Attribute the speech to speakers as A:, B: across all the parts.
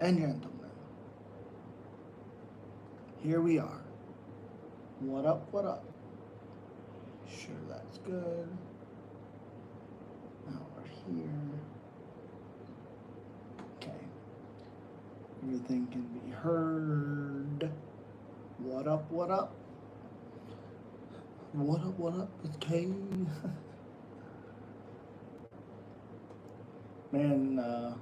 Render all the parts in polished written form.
A: and gentlemen, here we are. What up, what up? Sure, that's good. Now we're here. Okay. Everything can be heard. What up, what up? What up, it's K. Man,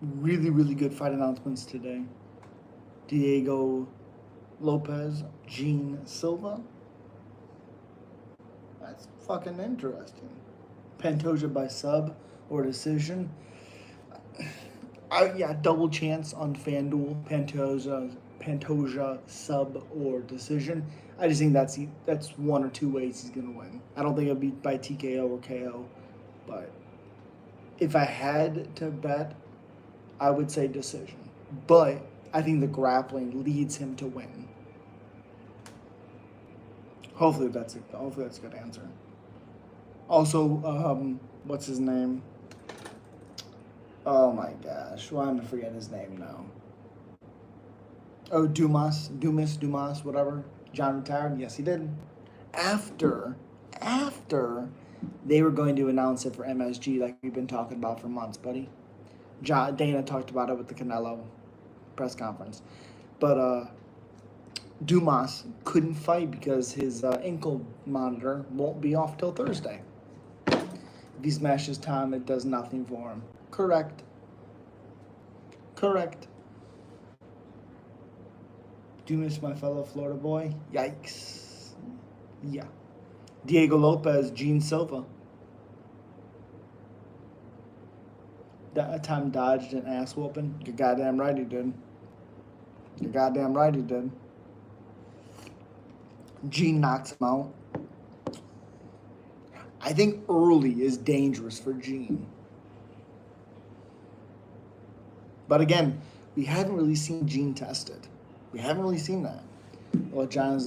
A: really good fight announcements today. Diego Lopez, Gene Silva. That's fucking interesting. Pantoja by sub or decision. Double chance on FanDuel. Pantoja sub or decision. I just think that's one or two ways he's gonna win. I don't think it'll be by TKO or KO, but if I had to bet, I would say decision. But I think the grappling leads him to win. Hopefully that's a good answer. Also, what's his name? Oh my gosh, why am I forgetting his name now? Oh, Dumas, whatever. John retired. Yes, he did. After they were going to announce it for MSG, like we've been talking about for months, buddy. Dana talked about it with the Canelo press conference, but Dumas couldn't fight because his ankle monitor won't be off till Thursday. If he smashes time, it does nothing for him. Correct. Dumas, my fellow Florida boy. Yikes. Yeah. Diego Lopez, Gene Silva. That time dodged an ass whooping. You're goddamn right he did. Gene knocks him out. I think early is dangerous for Gene. But again, we haven't really seen Gene tested. We haven't really seen that. Well, John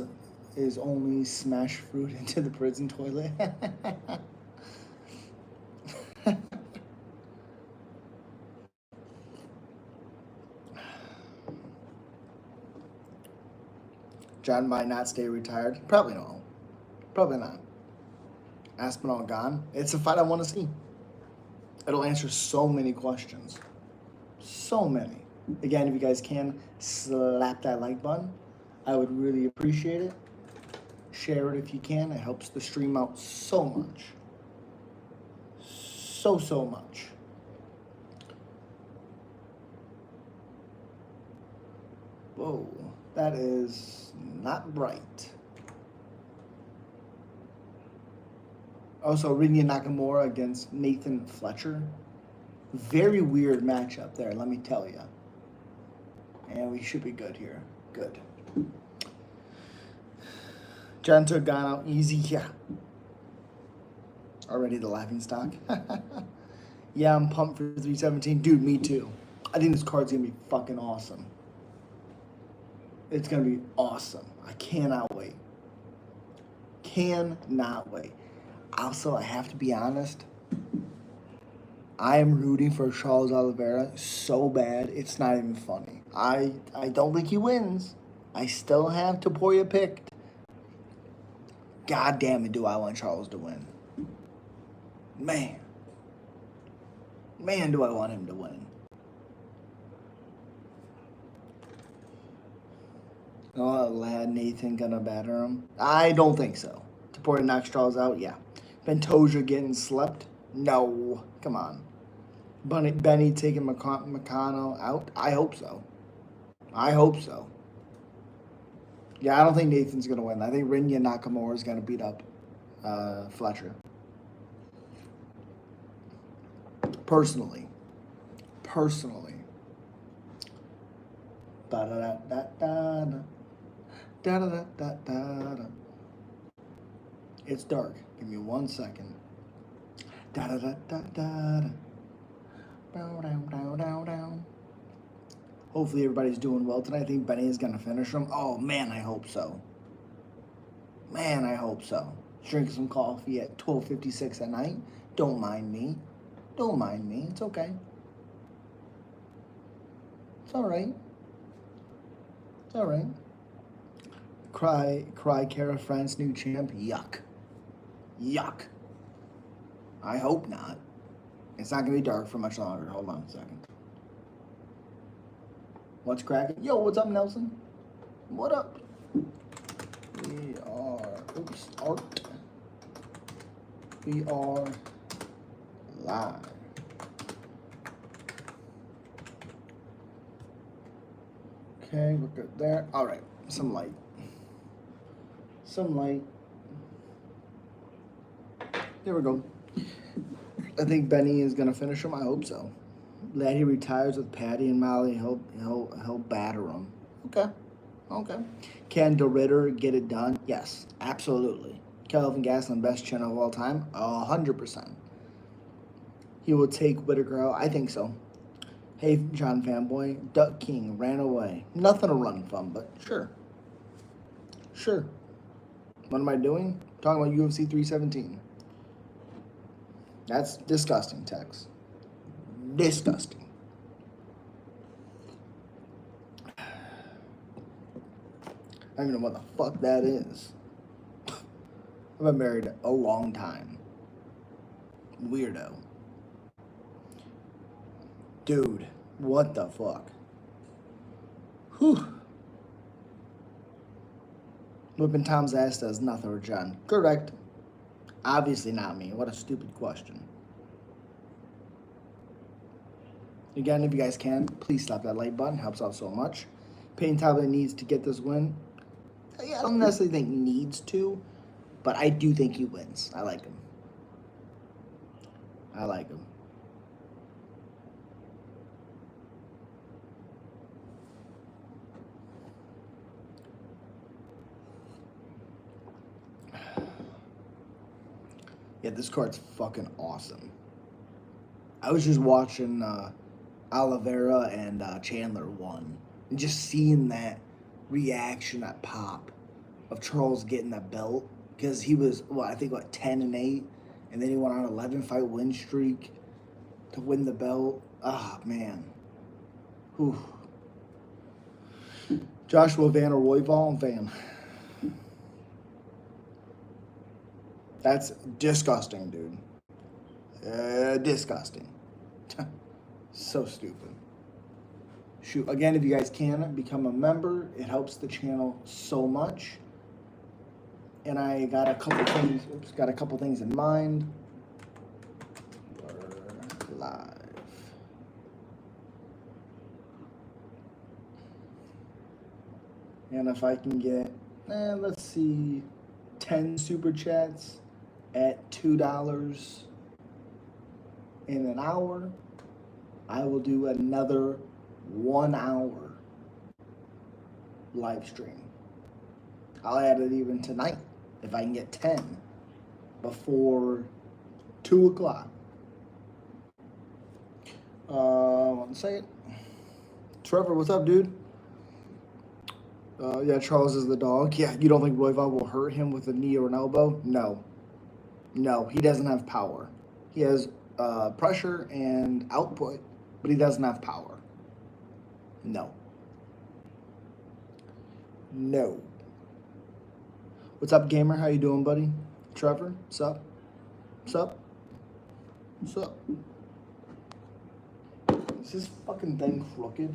A: is only smash fruit into the prison toilet. John might not stay retired. Probably not. Aspinall gone. It's a fight I want to see. It'll answer so many questions. So many. Again, if you guys can, slap that like button. I would really appreciate it. Share it if you can. It helps the stream out so much. So much. Whoa, that is not right. Also, Rinya Nakamura against Nathan Fletcher. Very weird matchup there, let me tell you. And we should be good here. Good. Gento gone out easy. Yeah. Already the laughing stock. Yeah, I'm pumped for 317. Dude, me too. I think this card's going to be fucking awesome. It's going to be awesome. I cannot wait. Also, I have to be honest. I am rooting for Charles Oliveira so bad, it's not even funny. I don't think he wins. I still have Topuria picked. God damn it, do I want Charles to win. Man, do I want him to win. Oh, lad, Nathan gonna batter him? I don't think so. Topuria knocks Charles out, yeah. Pantoja getting slept? No, come on. Benny taking McConnell out? I hope so. Yeah, I don't think Nathan's going to win. I think Rinya Nakamura is going to beat up Fletcher. Personally. It's dark. Give me 1 second. Hopefully everybody's doing well tonight. I think Benny is going to finish him. Oh, man, I hope so. Drinking some coffee at 12:56 at night. Don't mind me. It's okay. It's all right. It's all right. Cry, Kara France, new champ. Yuck. Yuck. I hope not. It's not gonna be dark for much longer. Hold on a second. What's cracking? Yo, what's up, Nelson? What up? We are, art. We are live. Okay, we're good there. All right, some light. Some light. There we go. I think Benny is gonna finish him. I hope so. Glad he retires with Patty and Molly. He'll batter him. Okay. Can DeRitter get it done? Yes, absolutely. Calvin Gastelum, best channel of all time? 100%. He will take Whitaker out? I think so. Hey, John Fanboy, Duck King ran away. Nothing to run from, but sure. Sure. What am I doing? Talking about UFC 317. That's disgusting, Tex. Disgusting. I don't even know what the fuck that is. I've been married a long time. Weirdo. Dude, what the fuck? Whew. Whipping Tom's ass does nothing for John. Correct. Obviously not me. What a stupid question. Again, if you guys can, please slap that like button. Helps out so much. Payne Talbot needs to get this win. I don't necessarily think needs to, but I do think he wins. I like him. I like him. Yeah, this card's fucking awesome. I was just watching Oliveira and Chandler won. And just seeing that reaction, that pop of Charles getting that belt. Because he was, 10-8. And then he went on an 11-fight win streak to win the belt. Ah, man. Whew. Joshua Van or Royval? Van. That's disgusting, dude. Disgusting. So stupid. Shoot, again, if you guys can, become a member. It helps the channel so much. And I got a couple things in mind. We're live. And if I can get, let's see, 10 super chats at $2 in an hour, I will do another 1 hour live stream. I'll add it even tonight if I can get 10 before 2 o'clock. 1 second. Trevor, what's up, dude? Yeah, Charles is the dog. Yeah, you don't think Royval will hurt him with a knee or an elbow? No. No, he doesn't have power. He has pressure and output, but he doesn't have power. No. No. What's up, gamer? How you doing, buddy? Trevor, what's up? What's up? What's up? Is this fucking thing crooked?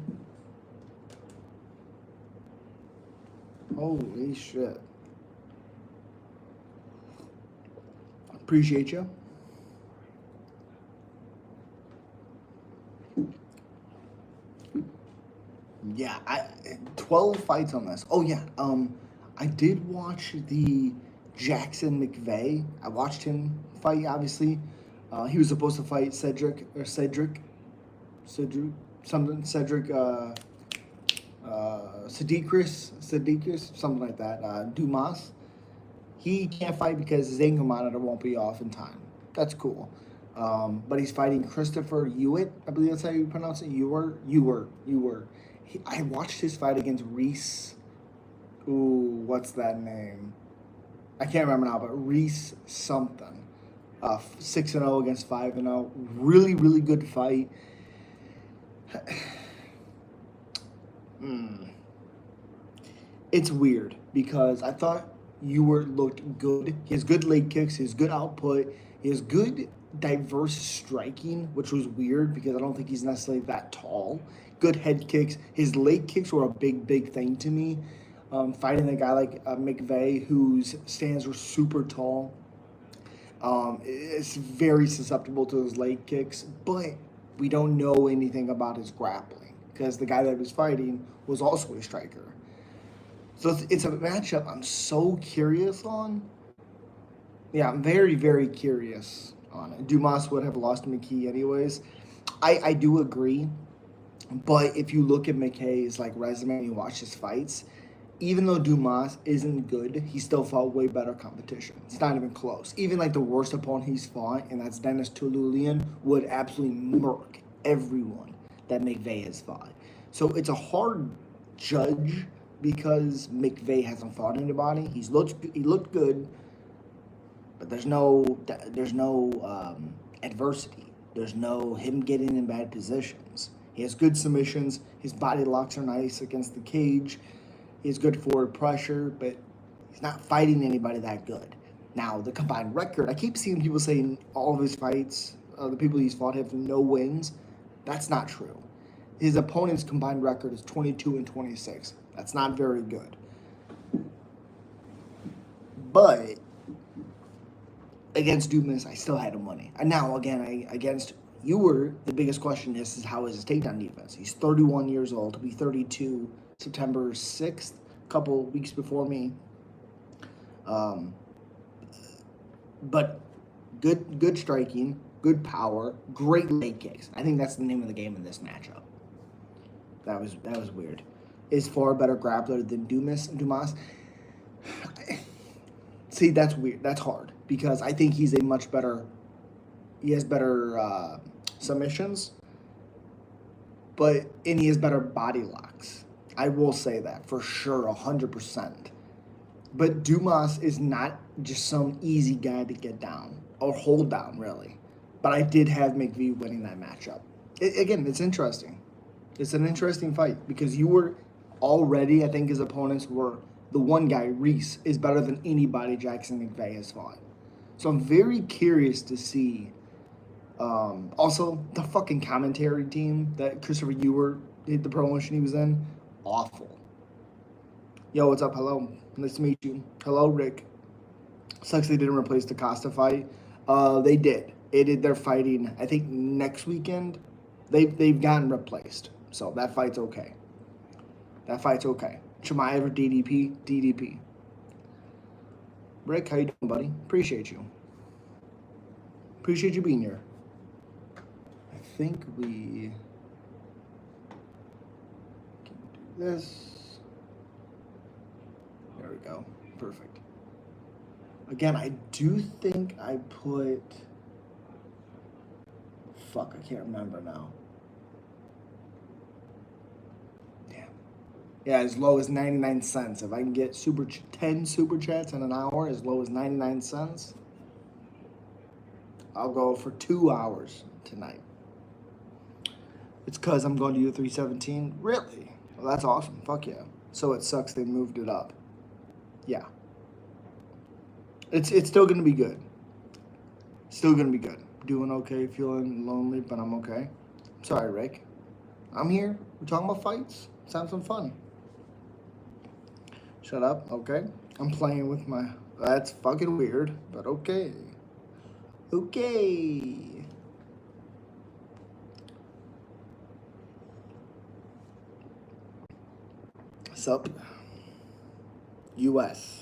A: Holy shit. Appreciate you. Yeah, 12 fights on this. Oh yeah, I did watch the Jackson McVey. I watched him fight, obviously. He was supposed to fight Cedric, Sidikris, something like that, Dumas. He can't fight because his ankle monitor won't be off in time. That's cool. But he's fighting Christopher Uitt, I believe that's how you pronounce it. Ewer. I watched his fight against Reese. Ooh, what's that name? I can't remember now, but Reese something. 6-0 against 5-0. Really, really good fight. It's weird because I thought Ewert looked good. He has good leg kicks, he has good output, he has good diverse striking, which was weird because I don't think he's necessarily that tall. Good head kicks. His leg kicks were a big thing to me. Fighting a guy like McVey, whose stands were super tall, is very susceptible to his leg kicks, but we don't know anything about his grappling because the guy that was fighting was also a striker. So it's a matchup I'm so curious on. Yeah, I'm very curious on it. Dumas would have lost to McKee anyways. I do agree, but if you look at McKay's like resume and you watch his fights, even though Dumas isn't good, he still fought way better competition. It's not even close. Even like the worst opponent he's fought, and that's Dennis Tululian, would absolutely murk everyone that McVey has fought. So it's a hard judge because McVey hasn't fought anybody. He looked good, but there's no adversity. There's no him getting in bad positions. He has good submissions. His body locks are nice against the cage. He has good forward pressure, but he's not fighting anybody that good. Now, the combined record, I keep seeing people saying all of his fights, the people he's fought have no wins. That's not true. His opponent's combined record is 22-26. That's not very good. But against Dumas, I still had him winning. And now, again, against Ewert, the biggest question is how is his takedown defense? He's 31 years old. He'll be 32 September 6th, a couple weeks before me. But good striking, good power, great leg kicks. I think that's the name of the game in this matchup. That was weird. Is far better grappler than Dumas. See, that's weird. That's hard because I think he's a much better. He has better submissions, and he has better body locks. I will say that for sure, 100%. But Dumas is not just some easy guy to get down or hold down, really. But I did have McVey winning that matchup. Again, it's interesting. It's an interesting fight because you were already, I think his opponents were, the one guy, Reese, is better than anybody Jackson McVey has fought. So I'm very curious to see. Also, the fucking commentary team that Christopher Ewert did the promotion he was in, awful. Yo, what's up? Hello. Nice to meet you. Hello, Rick. Sucks they didn't replace the Costa fight. They did. They're fighting, I think, next weekend. They've gotten replaced. So that fight's okay. Chimaev or DDP? DDP. Rick, how you doing, buddy? Appreciate you. Appreciate you being here. I think we can do this. There we go. Perfect. Again, I do think I put... Fuck, I can't remember now. Damn. Yeah, as low as 99 cents. If I can get 10 super chats in an hour, as low as 99 cents, I'll go for 2 hours tonight. It's because I'm going to U317. Really? Well, that's awesome. Fuck yeah. So it sucks they moved it up. Yeah. It's still going to be good. Still going to be good. Doing okay, feeling lonely, but I'm okay. Sorry, Rick. I'm here. We're talking about fights. Let's have some fun. Shut up. Okay. I'm playing with my... That's fucking weird, but okay. Okay. What's up? US.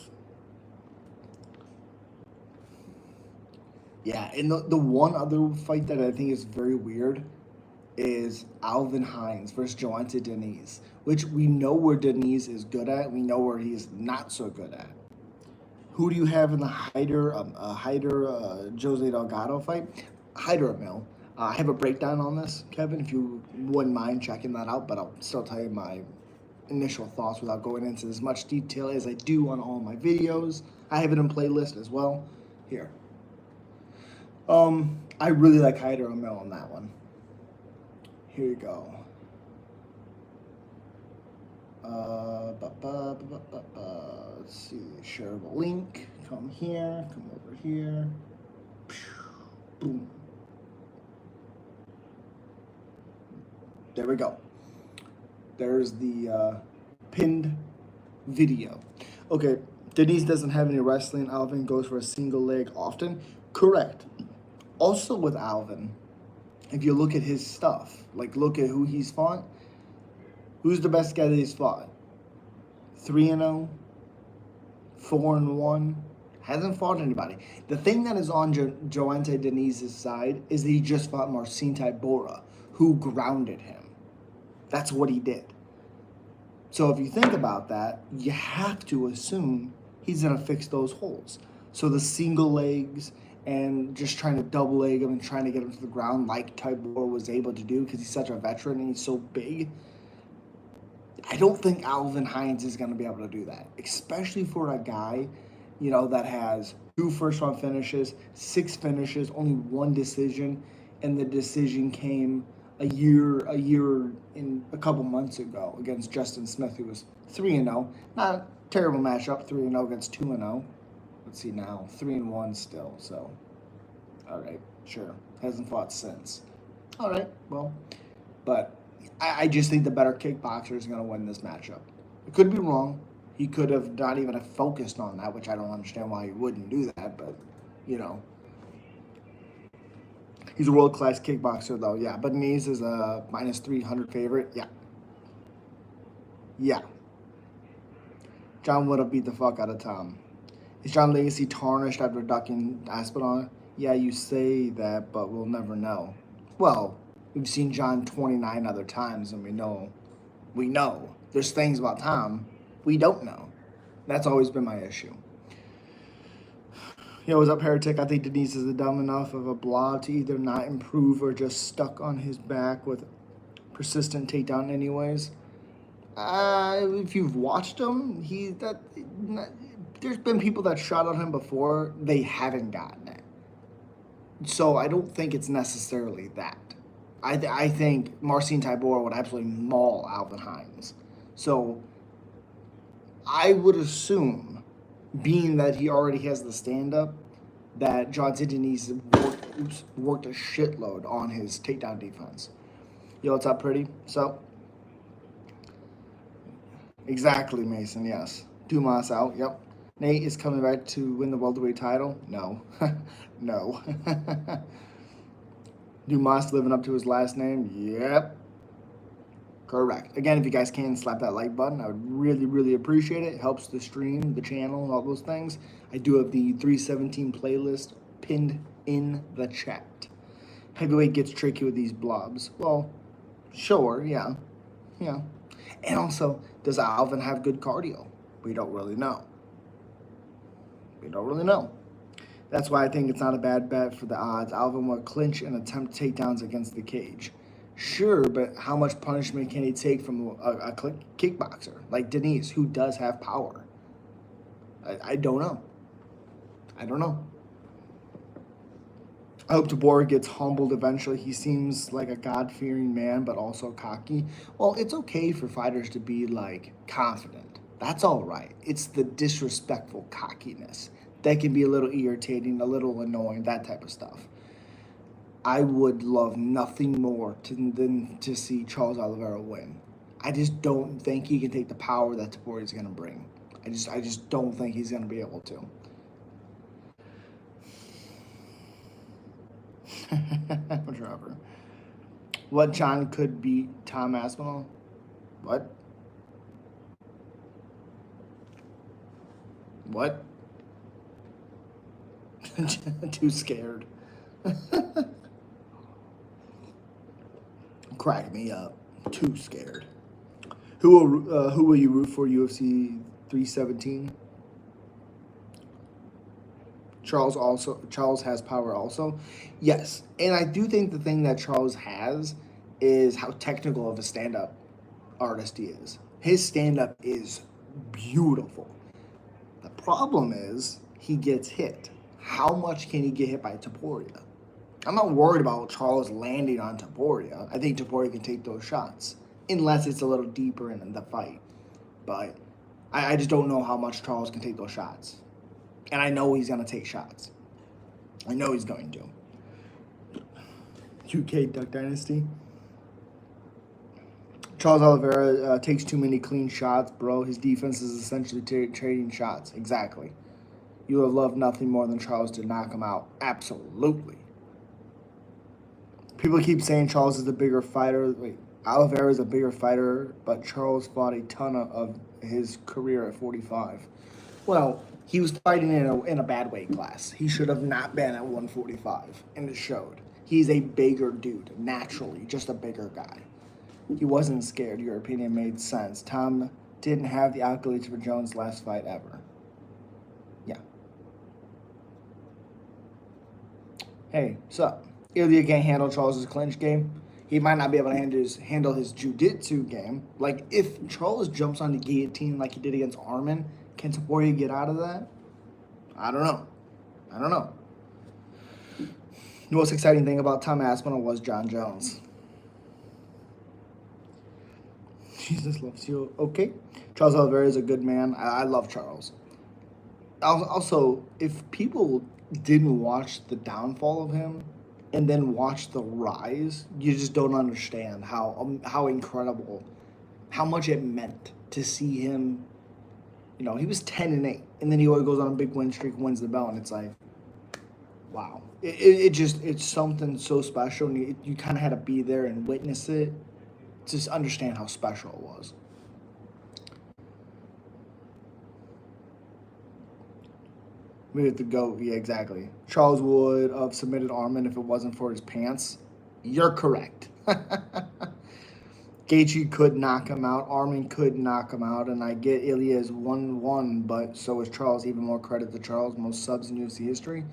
A: Yeah, and the one other fight that I think is very weird is Alvin Hines versus Denise, which we know where Denise is good at. We know where he's not so good at. Who do you have in the Hyder Jose Delgado fight? Hyder Mill. I have a breakdown on this, Kevin, if you wouldn't mind checking that out, but I'll still tell you my initial thoughts without going into as much detail as I do on all my videos. I have it in playlist as well. Here. I really like Hyder Mill on that one. Here you go. Let's see, shareable link. Come here, come over here. Boom. There we go. There's the pinned video. Okay, Denise doesn't have any wrestling. Alvin goes for a single leg often. Correct. Also with Alvin, if you look at his stuff, like look at who he's fought, who's the best guy that he's fought? 3-0, 4-1, hasn't fought anybody. The thing that is on Joante Denise's side is that he just fought Marcin Tybura, who grounded him. That's what he did. So if you think about that, you have to assume he's going to fix those holes. So the single legs and just trying to double leg him and trying to get him to the ground like Tybura was able to do because he's such a veteran and he's so big, I don't think Alvin Hines is going to be able to do that, especially for a guy, you know, that has 2 first-round finishes, 6 finishes, only 1 decision, and the decision came a couple months ago against Justin Smith, who was 3-0. Not a terrible matchup, 3-0 against 2-0. Let's see now, 3-1 still. So, all right, sure, hasn't fought since. All right, well, but I just think the better kickboxer is going to win this matchup. It could be wrong. He could have not even focused on that, which I don't understand why he wouldn't do that, but, you know. He's a world-class kickboxer, though, yeah. But Denise is a minus 300 favorite, yeah. Yeah. Jon would have beat the fuck out of Tom. Is Jon Legacy tarnished after ducking Aspinall? Yeah, you say that, but we'll never know. Well, we've seen Jon 29 other times, and we know. There's things about Tom we don't know. That's always been my issue. Yo, what's up, Heretic? I think Denise is dumb enough of a blob to either not improve or just stuck on his back with persistent takedown anyways. If you've watched him, there's been people that shot on him before. They haven't gotten it. So I don't think it's necessarily that. I think Marcin Tybura would absolutely maul Alvin Hines. So I would assume, being that he already has the stand-up, that Johnson Denise worked a shitload on his takedown defense. Yo, what's up, pretty? So, exactly, Mason, yes. Dumas out, yep. Nate is coming back to win the welterweight title? No. No. Dumas living up to his last name? Yep. Correct. Again, if you guys can slap that like button, I would really, really appreciate it. It helps the stream, the channel, and all those things. I do have the 317 playlist pinned in the chat. Heavyweight gets tricky with these blobs. Well, sure, yeah. Yeah. And also, does Alvin have good cardio? We don't really know. That's why I think it's not a bad bet for the odds. Alvin will clinch and attempt takedowns against the cage. Sure, but how much punishment can he take from a kickboxer like Denise, who does have power? I don't know. I hope Topuria gets humbled eventually. He seems like a God-fearing man, but also cocky. Well, it's okay for fighters to be, like, confident. That's all right. It's the disrespectful cockiness that can be a little irritating, a little annoying, that type of stuff. I would love nothing more than to see Charles Oliveira win. I just don't think he can take the power that Topuria is going to bring. I just don't think he's going to be able to. Whatever. What Jon could beat Tom Aspinall? What? What? Too scared. Crack me up. Too scared. Who will you root for UFC 317? Charles has power also. Yes, and I do think the thing that Charles has is how technical of a stand-up artist he is. His stand-up is beautiful. The problem is he gets hit. How much can he get hit by Topuria? I'm not worried about Charles landing on Topuria. I think Topuria can take those shots, unless it's a little deeper in the fight. But I just don't know how much Charles can take those shots. And I know he's going to take shots. I know he's going to. UK Duck Dynasty. Charles Oliveira takes too many clean shots, bro. His defense is essentially trading shots. Exactly. You would have loved nothing more than Charles to knock him out. Absolutely. People keep saying Charles is the bigger fighter. Wait, Oliveira is a bigger fighter, but Charles fought a ton of his career at 45. Well, he was fighting in a bad weight class. He should have not been at 145, and it showed. He's a bigger dude, naturally, just a bigger guy. He wasn't scared. Your opinion made sense. Tom didn't have the accolades for Jones' last fight ever. Yeah. Hey, what's up? Ilya can't handle Charles' clinch game. He might not be able to handle his jiu-jitsu game. Like, if Charles jumps on the guillotine like he did against Armin, can Topuria get out of that? I don't know. The most exciting thing about Tom Aspinall was Jon Jones. Jesus loves you. Okay. Charles Oliveira is a good man. I love Charles. Also, if people didn't watch the downfall of him and then watch the rise, you just don't understand how incredible, how much it meant to see him. You know, he was 10-8, and then he goes on a big win streak, wins the belt, and it's like, wow. It's something so special, and you kind of had to be there and witness it to just understand how special it was. We have to go. Yeah, exactly. Charles would have submitted Armin if it wasn't for his pants. You're correct. Gaethje could knock him out. Armin could knock him out. And I get Ilya is 1-1, but so is Charles. Even more credit to Charles. Most subs in UFC history.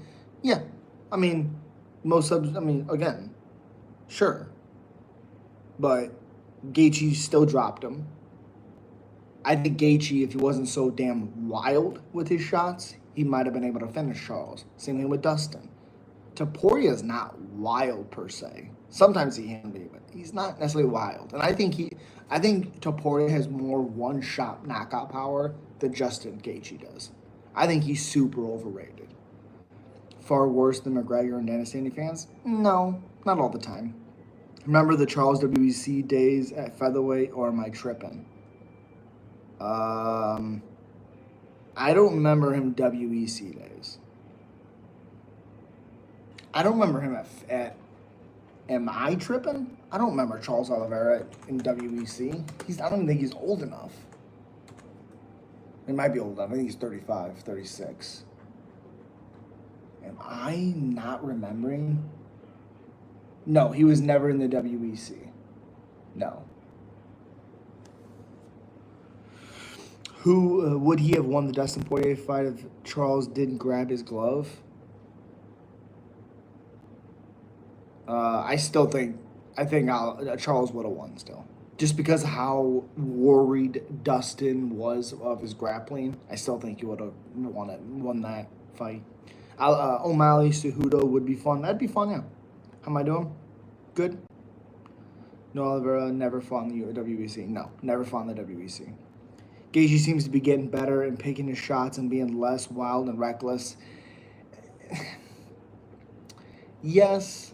A: Yeah. I mean, most subs, again, sure. But Gaethje still dropped him. I think Gaethje, if he wasn't so damn wild with his shots, he might have been able to finish Charles. Same thing with Dustin. Topuria is not wild per se. Sometimes he can be, but he's not necessarily wild. And I think Topuria has more one-shot knockout power than Justin Gaethje does. I think he's super overrated. Far worse than McGregor and Dennis Sandy fans? No, not all the time. Remember the Charles WBC days at featherweight, or am I tripping? I don't remember him WEC days. I don't remember him at am I tripping? I don't remember Charles Oliveira in WEC. I don't even think he's old enough. He might be old enough. I think he's 35, 36. Am I not remembering? No, he was never in the WEC. No. Who would he have won the Dustin Poirier fight if Charles didn't grab his glove? I think Charles would have won still. Just because of how worried Dustin was of his grappling, I still think he would have won that fight. O'Malley, Cejudo would be fun. That'd be fun, yeah. How am I doing? Good? No, Oliveira never fought in the WBC. No, never fought in the WBC. Gaethje seems to be getting better and picking his shots and being less wild and reckless. Yes.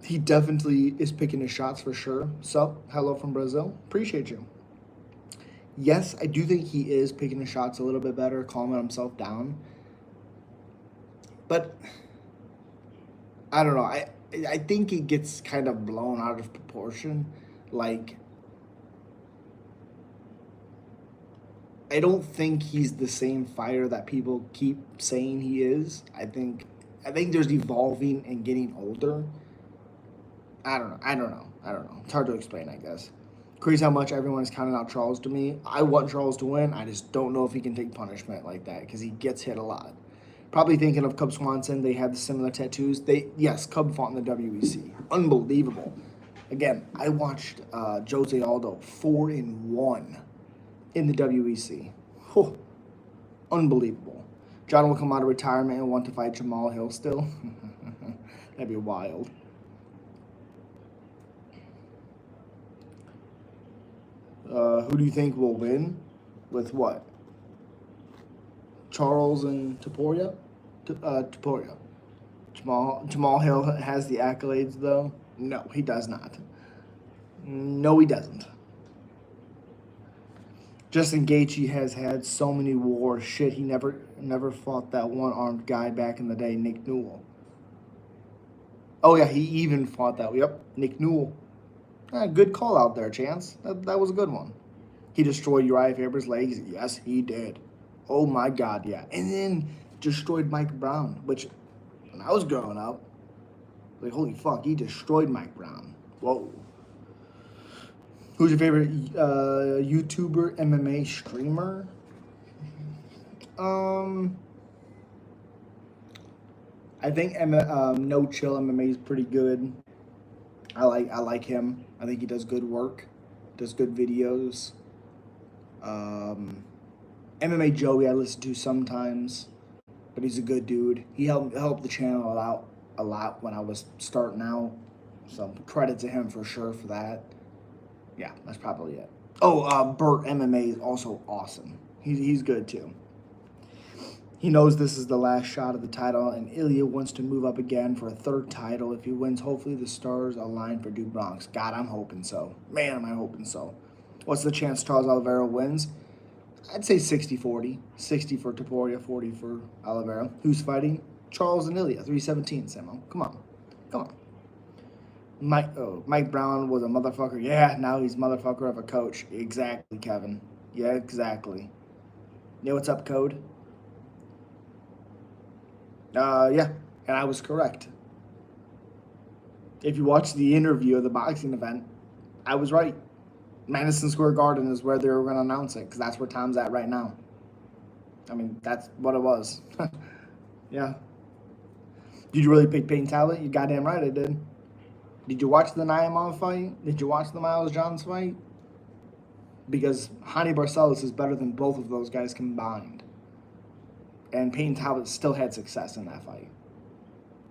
A: He definitely is picking his shots for sure. So, hello from Brazil. Appreciate you. Yes, I do think he is picking his shots a little bit better, calming himself down. But, I don't know. I think it gets kind of blown out of proportion. Like, I don't think he's the same fighter that people keep saying he is. I think there's evolving and getting older. I don't know. It's hard to explain, I guess. Crazy how much everyone is counting out Charles to me. I want Charles to win. I just don't know if he can take punishment like that because he gets hit a lot. Probably thinking of Cub Swanson. They had the similar tattoos. Yes, Cub fought in the WEC. Unbelievable. Again, I watched Jose Aldo 4-1 in the WEC. Oh, unbelievable. John will come out of retirement and want to fight Jamal Hill still. That'd be wild. Who do you think will win? With what? Charles and Topuria? Topuria. Jamal Hill has the accolades, though? No, he does not. No, he doesn't. Justin Gaethje has had so many wars. Shit, he never fought that one-armed guy back in the day, Nick Newell. Oh, yeah, he even fought that. Yep, Nick Newell. Good call out there, Chance. That was a good one. He destroyed Uriah Faber's legs. Yes, he did. Oh, my God, yeah. And then destroyed Mike Brown, which, when I was growing up, like, holy fuck, he destroyed Mike Brown. Whoa. Who's your favorite YouTuber, MMA streamer? I think No Chill MMA is pretty good. I like him. I think he does good work, does good videos. MMA Joey I listen to sometimes, but he's a good dude. He helped the channel out a lot when I was starting out, so credit to him for sure for that. Yeah, that's probably it. Oh, Burt MMA is also awesome. He's good too. He knows this is the last shot of the title, and Ilya wants to move up again for a third title. If he wins, hopefully the stars align for Duke Bronx. God, I'm hoping so. Man, am I hoping so. What's the chance Charles Oliveira wins? I'd say 60-40. 60 for Topuria, 40 for Oliveira. Who's fighting? Charles and Ilya, 317, Samo. Come on. Come on. Mike Brown was a motherfucker. Yeah, now he's motherfucker of a coach. Exactly, Kevin. Yeah, exactly. Yeah, what's up, Code? Yeah, and I was correct. If you watch the interview of the boxing event, I was right. Madison Square Garden is where they were going to announce it, because that's where Tom's at right now. I mean, that's what it was. Yeah. Did you really pick Peyton Talbot? You goddamn right I did. Did you watch the Naimon fight? Did you watch the Miles Johns fight? Because Hani Barcelos is better than both of those guys combined. And Peyton Talbot still had success in that fight.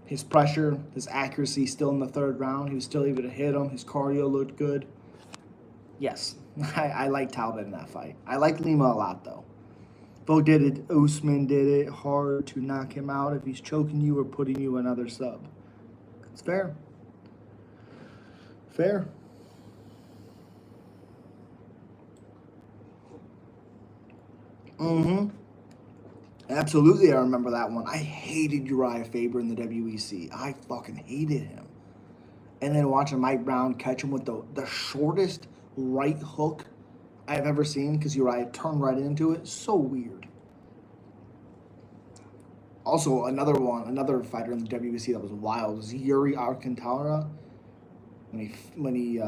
A: His pressure, his accuracy still in the third round. He was still able to hit him. His cardio looked good. Yes, I like Talbot in that fight. I like Lima a lot, though. Bo did it. Usman did it. Hard to knock him out if he's choking you or putting you another sub. It's fair. Fair. Absolutely, I remember that one. I hated Uriah Faber in the WEC. I fucking hated him. And then watching Mike Brown catch him with the shortest right hook I've ever seen, because Uriah turned right into it. So weird. Also, another fighter in the WEC that was wild was Yuri Alcantara. When he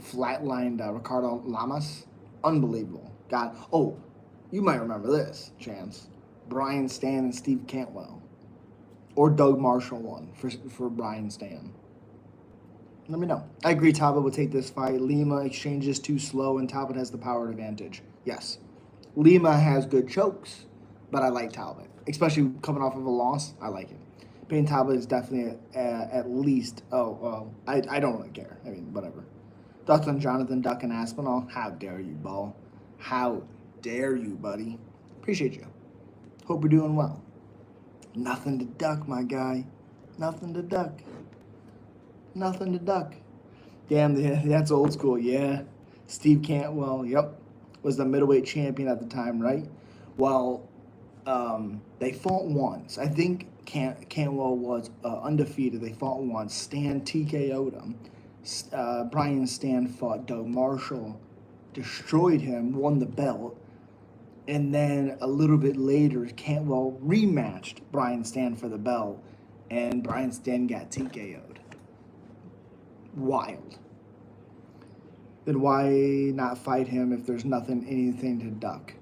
A: flatlined Ricardo Lamas. Unbelievable. God. Oh, you might remember this, Chance. Brian Stan and Steve Cantwell. Or Doug Marshall won for Brian Stan. Let me know. I agree Talbot would take this fight. Lima exchanges too slow, and Talbot has the power advantage. Yes. Lima has good chokes, but I like Talbot. Especially coming off of a loss, I like him. Payne Talbot is definitely at least... I don't really care. I mean, whatever. Ducked on Jonathan Duck and Aspinall. How dare you, Ball. How dare you, buddy. Appreciate you. Hope you're doing well. Nothing to duck, my guy. Nothing to duck. Nothing to duck. Damn, that's old school, yeah. Steve Cantwell, yep, was the middleweight champion at the time, right? Well, they fought once. I think Cantwell was undefeated. They fought once. Stan TKO'd him. Brian Stan fought Doug Marshall, destroyed him, won the belt. And then a little bit later, Cantwell rematched Brian Stan for the belt, and Brian Stan got TKO'd. Wild. Then why not fight him if there's anything to duck?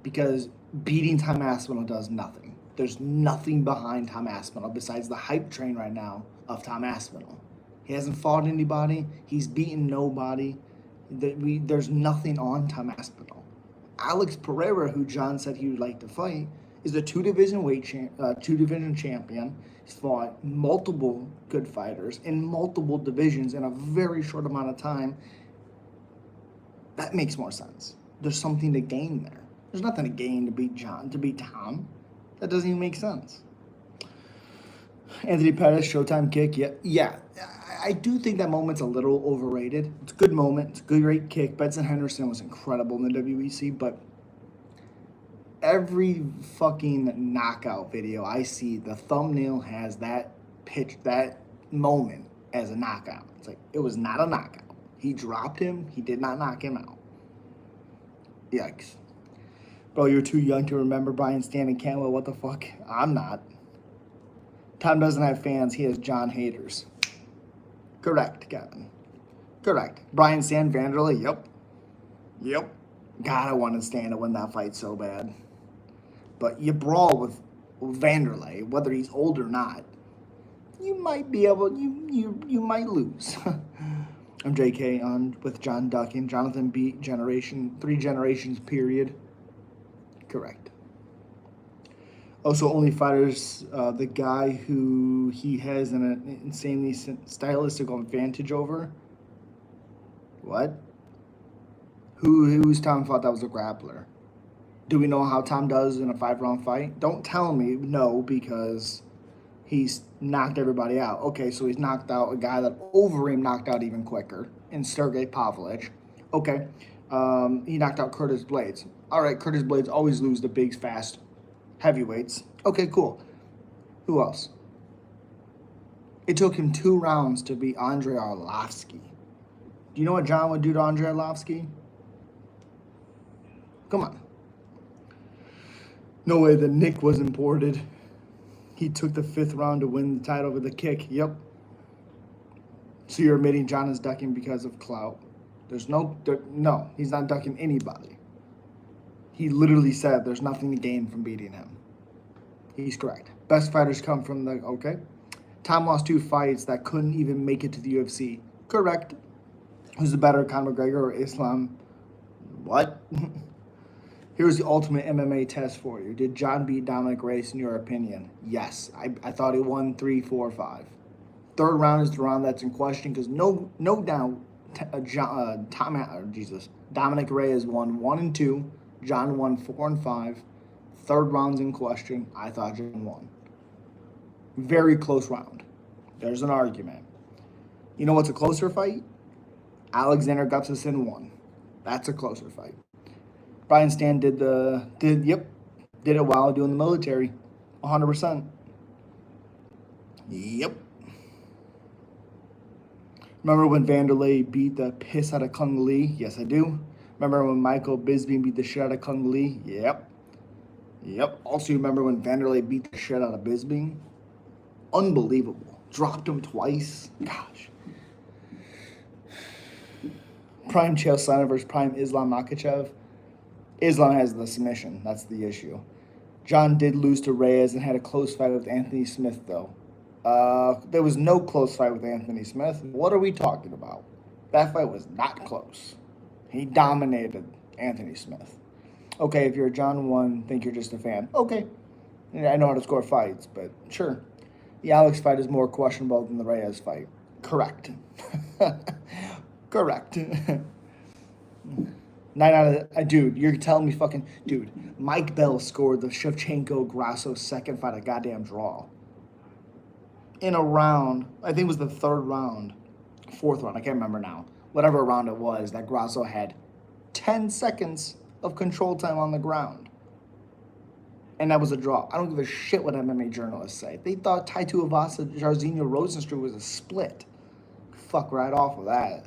A: Because beating Tom Aspinall does nothing. There's nothing behind Tom Aspinall besides the hype train right now of Tom Aspinall. He hasn't fought anybody. He's beaten nobody. There's nothing on Tom Aspinall. Alex Pereira, who John said he would like to fight, is a two-division champion. He's fought multiple good fighters in multiple divisions in a very short amount of time. That makes more sense. There's something to gain there. There's nothing to gain to beat Tom. That doesn't even make sense. Anthony Pettis, Showtime kick. Yeah. I do think that moment's a little overrated. It's a good moment. It's a good, great kick. Benson Henderson was incredible in the WEC, but every fucking knockout video I see, the thumbnail has that moment as a knockout. It's like, it was not a knockout. He dropped him. He did not knock him out. Yikes. Bro, you're too young to remember Brian Stanley Cantwell. What the fuck? I'm not. Tom doesn't have fans. He has John haters. Correct, Kevin. Correct. Brian Stan Vanderlei. Yep. God, I wanted Stan to win that fight so bad. But you brawl with Vanderlei, whether he's old or not, you might be able, you might lose. I'm JK on with John Ducking. Jonathan beat 3 generations period. Correct. Also, Only Fighters, the guy who he has an insanely stylistic advantage over. What? Who's Tom thought that was a grappler? Do we know how Tom does in a 5-round fight? Don't tell me no, because he's knocked everybody out. Okay, so he's knocked out a guy that over him knocked out even quicker in Sergey Pavlovich. Okay, he knocked out Curtis Blades. All right, Curtis Blades always lose the big, fast heavyweights. Okay, cool. Who else? It took him 2 rounds to beat Andrei Arlovsky. Do you know what John would do to Andrei Arlovsky? Come on. No way that Nick was imported. He took the 5th round to win the title with a kick. Yep. So you're admitting John is ducking because of clout. No, he's not ducking anybody. He literally said there's nothing to gain from beating him. He's correct. Best fighters come from the, okay. Tom lost 2 fights that couldn't even make it to the UFC. Correct. Who's the better, Conor McGregor or Islam? What? Here's the ultimate MMA test for you. Did John beat Dominic Reyes in your opinion? Yes. I thought he won 3, 4, 5. 3rd round is the round that's in question because no doubt Dominic Reyes won 1 and 2. John won 4 and 5. 3rd round's in question. I thought John won. Very close round. There's an argument. You know what's a closer fight? Alexander Gustafsson won. That's a closer fight. Brian Stan did it while doing the military. 100%. Yep. Remember when Vanderlei beat the piss out of Kung Lee? Yes, I do. Remember when Michael Bisping beat the shit out of Kung Lee? Yep. Also, remember when Vanderlei beat the shit out of Bisping? Unbelievable. Dropped him twice. Gosh. Prime Chael Sonnen versus Prime Islam Makhachev. Islam has the submission. That's the issue. John did lose to Reyes and had a close fight with Anthony Smith, though. There was no close fight with Anthony Smith. What are we talking about? That fight was not close. He dominated Anthony Smith. Okay, if you're a John 1, think you're just a fan. Okay. I know how to score fights, but sure. The Alex fight is more questionable than the Reyes fight. Correct. Correct. 9 out of... dude, you're telling me fucking... Dude, Mike Bell scored the Shevchenko-Grasso second fight a goddamn draw. In a round, I think it was the 3rd round, 4th round, I can't remember now. Whatever round it was, that Grasso had 10 seconds of control time on the ground. And that was a draw. I don't give a shit what MMA journalists say. They thought Tai Tuivasa, Jairzinho Rozenstruik was a split. Fuck right off with that.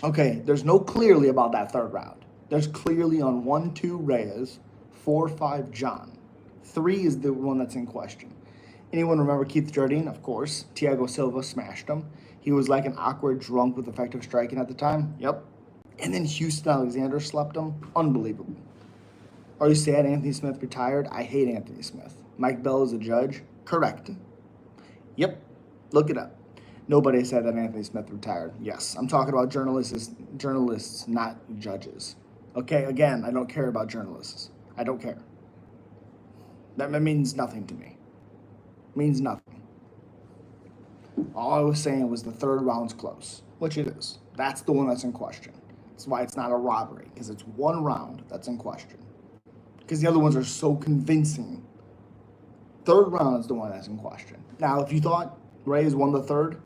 A: Okay, there's no clearly about that 3rd round. There's clearly on 1-2 Reyes, 4-5 John. 3 is the one that's in question. Anyone remember Keith Jardine? Of course. Thiago Silva smashed him. He was like an awkward drunk with effective striking at the time. Yep. And then Houston Alexander slept him. Unbelievable. Are you sad Anthony Smith retired? I hate Anthony Smith. Mike Bell is a judge? Correct. Yep. Look it up. Nobody said that Anthony Smith retired. Yes, I'm talking about journalists, not judges. Okay, again, I don't care about journalists. I don't care. That means nothing to me. Means nothing. All I was saying was the third round's close, which it is. That's the one that's in question. That's why it's not a robbery, because it's one round that's in question. Because the other ones are so convincing. Third round is the one that's in question. Now, if you thought Reyes won the third,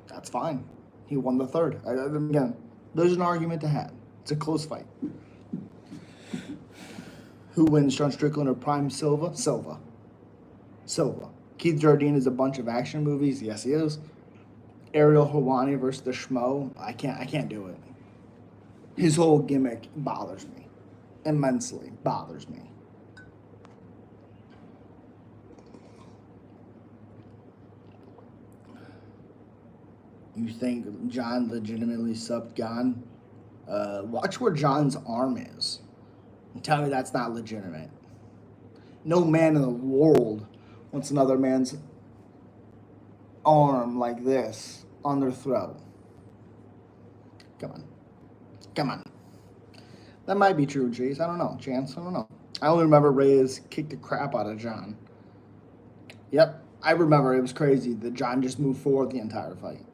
A: that's fine. He won the third. Again, there's an argument to have. It's a close fight. Who wins, Sean Strickland or Prime Silva? Silva. Keith Jardine is a bunch of action movies. Yes, he is. Ariel Helwani versus the Schmo. I can't do it. His whole gimmick bothers me. Immensely bothers me. You think Jon legitimately subbed Gon? Watch where Jon's arm is. And tell me that's not legitimate. No man in the world wants another man's arm like this on their throat. Come on. That might be true, Chase. I don't know. Chance, I don't know. I only remember Reyes kicked the crap out of Jon. Yep, I remember it was crazy that Jon just moved forward the entire fight.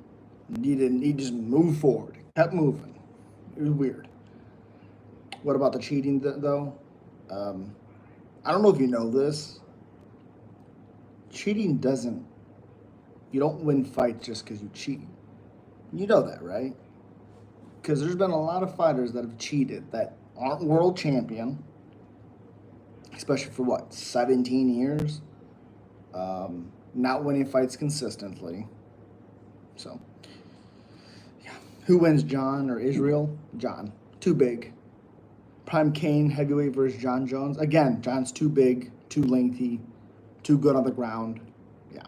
A: He just moved forward. Kept moving. It was weird. What about the cheating, though? I don't know if you know this. Cheating doesn't... You don't win fights just because you cheat. You know that, right? Because there's been a lot of fighters that have cheated that aren't world champion, especially for 17 years? Not winning fights consistently. So, yeah. Who wins, Jon or Israel? Jon. Too big. Prime Kane heavyweight versus Jon Jones. Again, Jon's too big, too lengthy, too good on the ground. Yeah.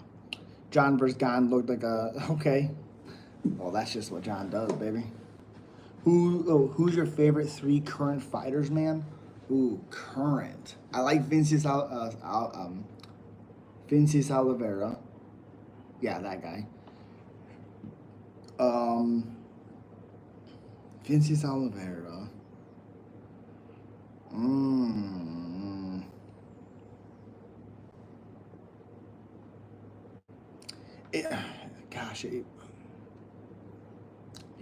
A: Jon versus Gon looked like okay. Well, that's just what Jon does, baby. Who's your favorite 3 current fighters, man? Ooh, current. I like Vinicius Oliveira. Yeah, that guy. Vinicius Oliveira.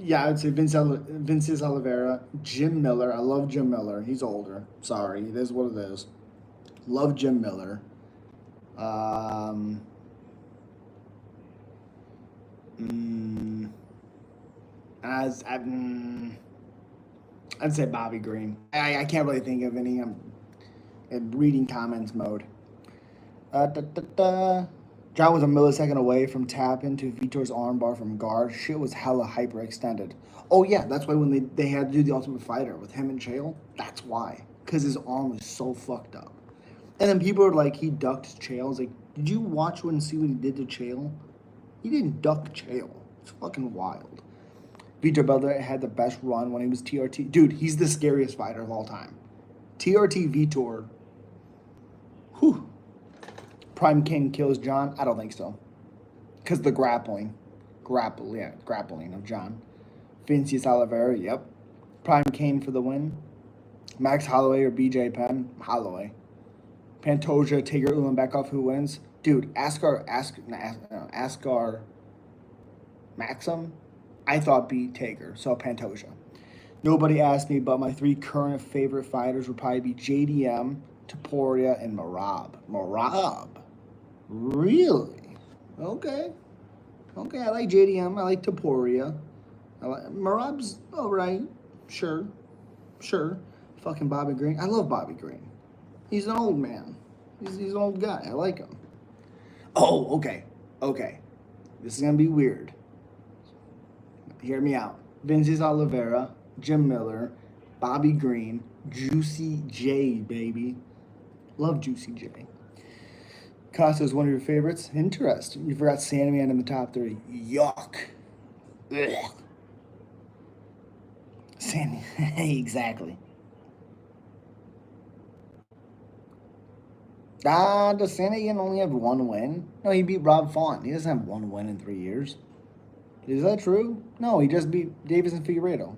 A: Yeah, I'd say Vinicius Oliveira. Jim Miller. I love Jim Miller. He's older. Sorry, it is what it is. Love Jim Miller. I'd say Bobby Green. I can't really think of any. I'm in reading comments mode. Jon was a millisecond away from tap into Vitor's armbar from guard. Shit was hella hyperextended. Oh yeah, that's why when they had to do the Ultimate Fighter with him and Chael, that's why. Because his arm was so fucked up. And then people were like, he ducked Chael. I was like, did you watch and see what he did to Chael? He didn't duck Chael. It's fucking wild. Vitor Belfort had the best run when he was TRT. Dude, he's the scariest fighter of all time. TRT Vitor. Whew. Prime King kills Jon? I don't think so. Because the grappling of Jon. Vinicius Oliveira, yep. Prime King for the win. Max Holloway or BJ Penn? Holloway. Pantoja, Taker Ulanbekov, who wins? Dude, Askar Maxim, I thought beat Taker, so Pantoja. Nobody asked me, but my 3 current favorite fighters would probably be JDM, Topuria, and Merab. Merab? Really? Okay, I like JDM, I like Topuria. Merab's alright, sure. Fucking Bobby Green. I love Bobby Green. He's an old man. He's an old guy. I like him. Oh, okay. This is going to be weird. Hear me out. Vinicius Oliveira, Jim Miller, Bobby Green, Juicy J, baby. Love Juicy J. Costa is one of your favorites. Interesting. You forgot Sandman in the top 3. Yuck. Ugh. Sandman. Exactly. Does Sandman only have 1 win? No, he beat Rob Font. He doesn't have 1 win in 3 years. Is that true? No, he just beat Davis and Figueiredo.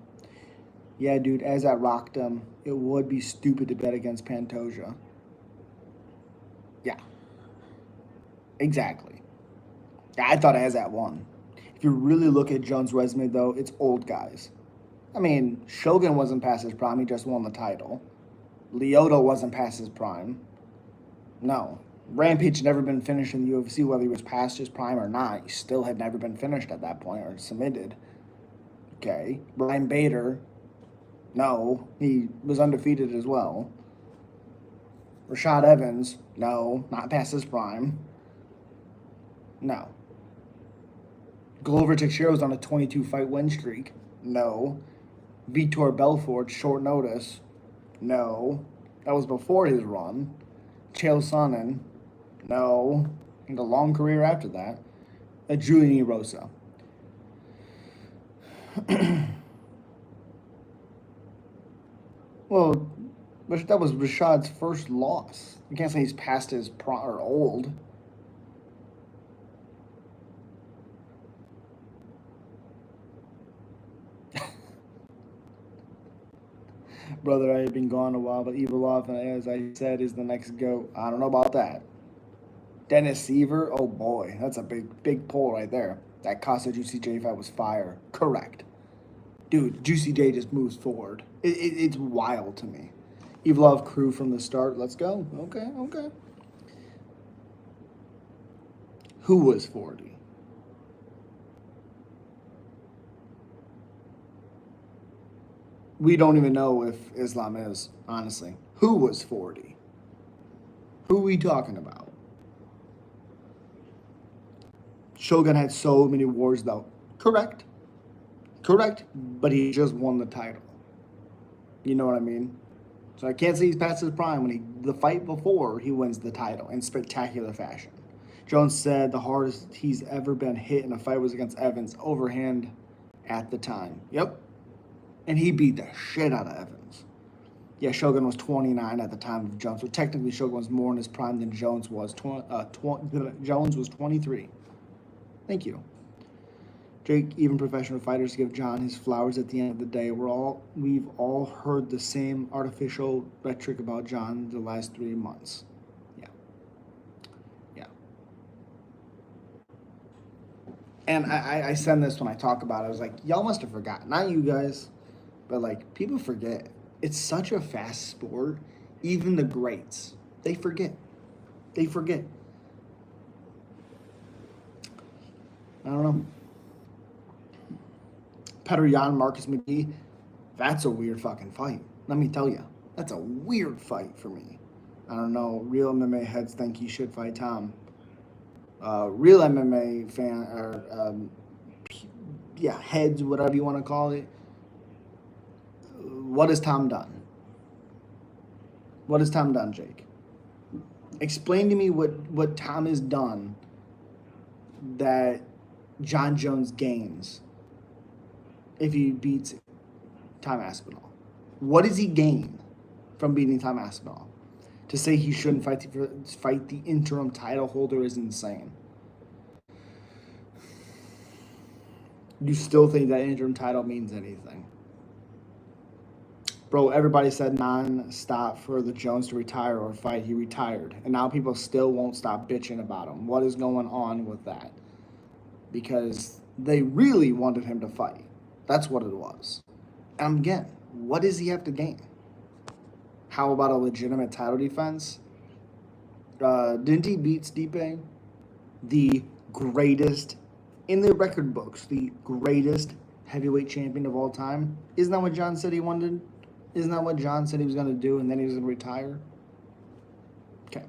A: Yeah, dude, as I rocked him, it would be stupid to bet against Pantoja. Yeah. Exactly. I thought Azat won. If you really look at Jones' resume, though, it's old guys. I mean, Shogun wasn't past his prime. He just won the title. Lyoto wasn't past his prime. No. Rampage had never been finished in the UFC, whether he was past his prime or not. He still had never been finished at that point or submitted. Okay. Ryan Bader, no. He was undefeated as well. Rashad Evans, no. Not past his prime. No. Glover Teixeira's on a 22-fight win streak. No. Vitor Belfort, short notice. No. That was before his run. Chael Sonnen. No. And a long career after that. Julian Erosa. Well, that was Rashad's first loss. You can't say he's past his prime or old. Brother, I have been gone a while, but Evolov, as I said, is the next GOAT. I don't know about that. Dennis Seaver, oh boy, that's a big pull right there. That Costa Juicy J fight was fire. Correct. Dude, Juicy J just moves forward. It's wild to me. Evolov crew from the start. Let's go. Okay. Who was 40? We don't even know if Islam is, honestly. Who was 40? Who are we talking about? Shogun had so many wars, though. Correct. But he just won the title. You know what I mean? So I can't say he's past his prime when the fight before he wins the title in spectacular fashion. Jones said the hardest he's ever been hit in a fight was against Evans, overhand at the time. Yep. And he beat the shit out of Evans. Yeah, Shogun was 29 at the time of Jones. So technically, Shogun was more in his prime than Jones was. Jones was 23. Thank you. Jake, even professional fighters give Jon his flowers at the end of the day. We've all heard the same artificial rhetoric about Jon the last 3 months. Yeah. And I send this when I talk about it. I was like, y'all must have forgotten. Not you guys, but like people forget. It's such a fast sport. Even the greats, they forget. I don't know. Petr Yan, Marcus McGee, that's a weird fucking fight. Let me tell you, that's a weird fight for me. I don't know. Real MMA heads think he should fight Tom. Real MMA fan, or heads, whatever you want to call it. What has Tom done? What has Tom done, Jake? Explain to me what Tom has done that Jon Jones gains if he beats Tom Aspinall. What does he gain from beating Tom Aspinall? To say he shouldn't fight the interim title holder is insane. You still think that interim title means anything? Bro, everybody said non-stop for the Jones to retire or fight. He retired. And now people still won't stop bitching about him. What is going on with that? Because they really wanted him to fight. That's what it was. And again, what does he have to gain? How about a legitimate title defense? Didn't he beat Stipe? The greatest, in the record books, the greatest heavyweight champion of all time? Isn't that what Jon said he wanted? Isn't that what Jon said he was going to do and then he was going to retire? Okay.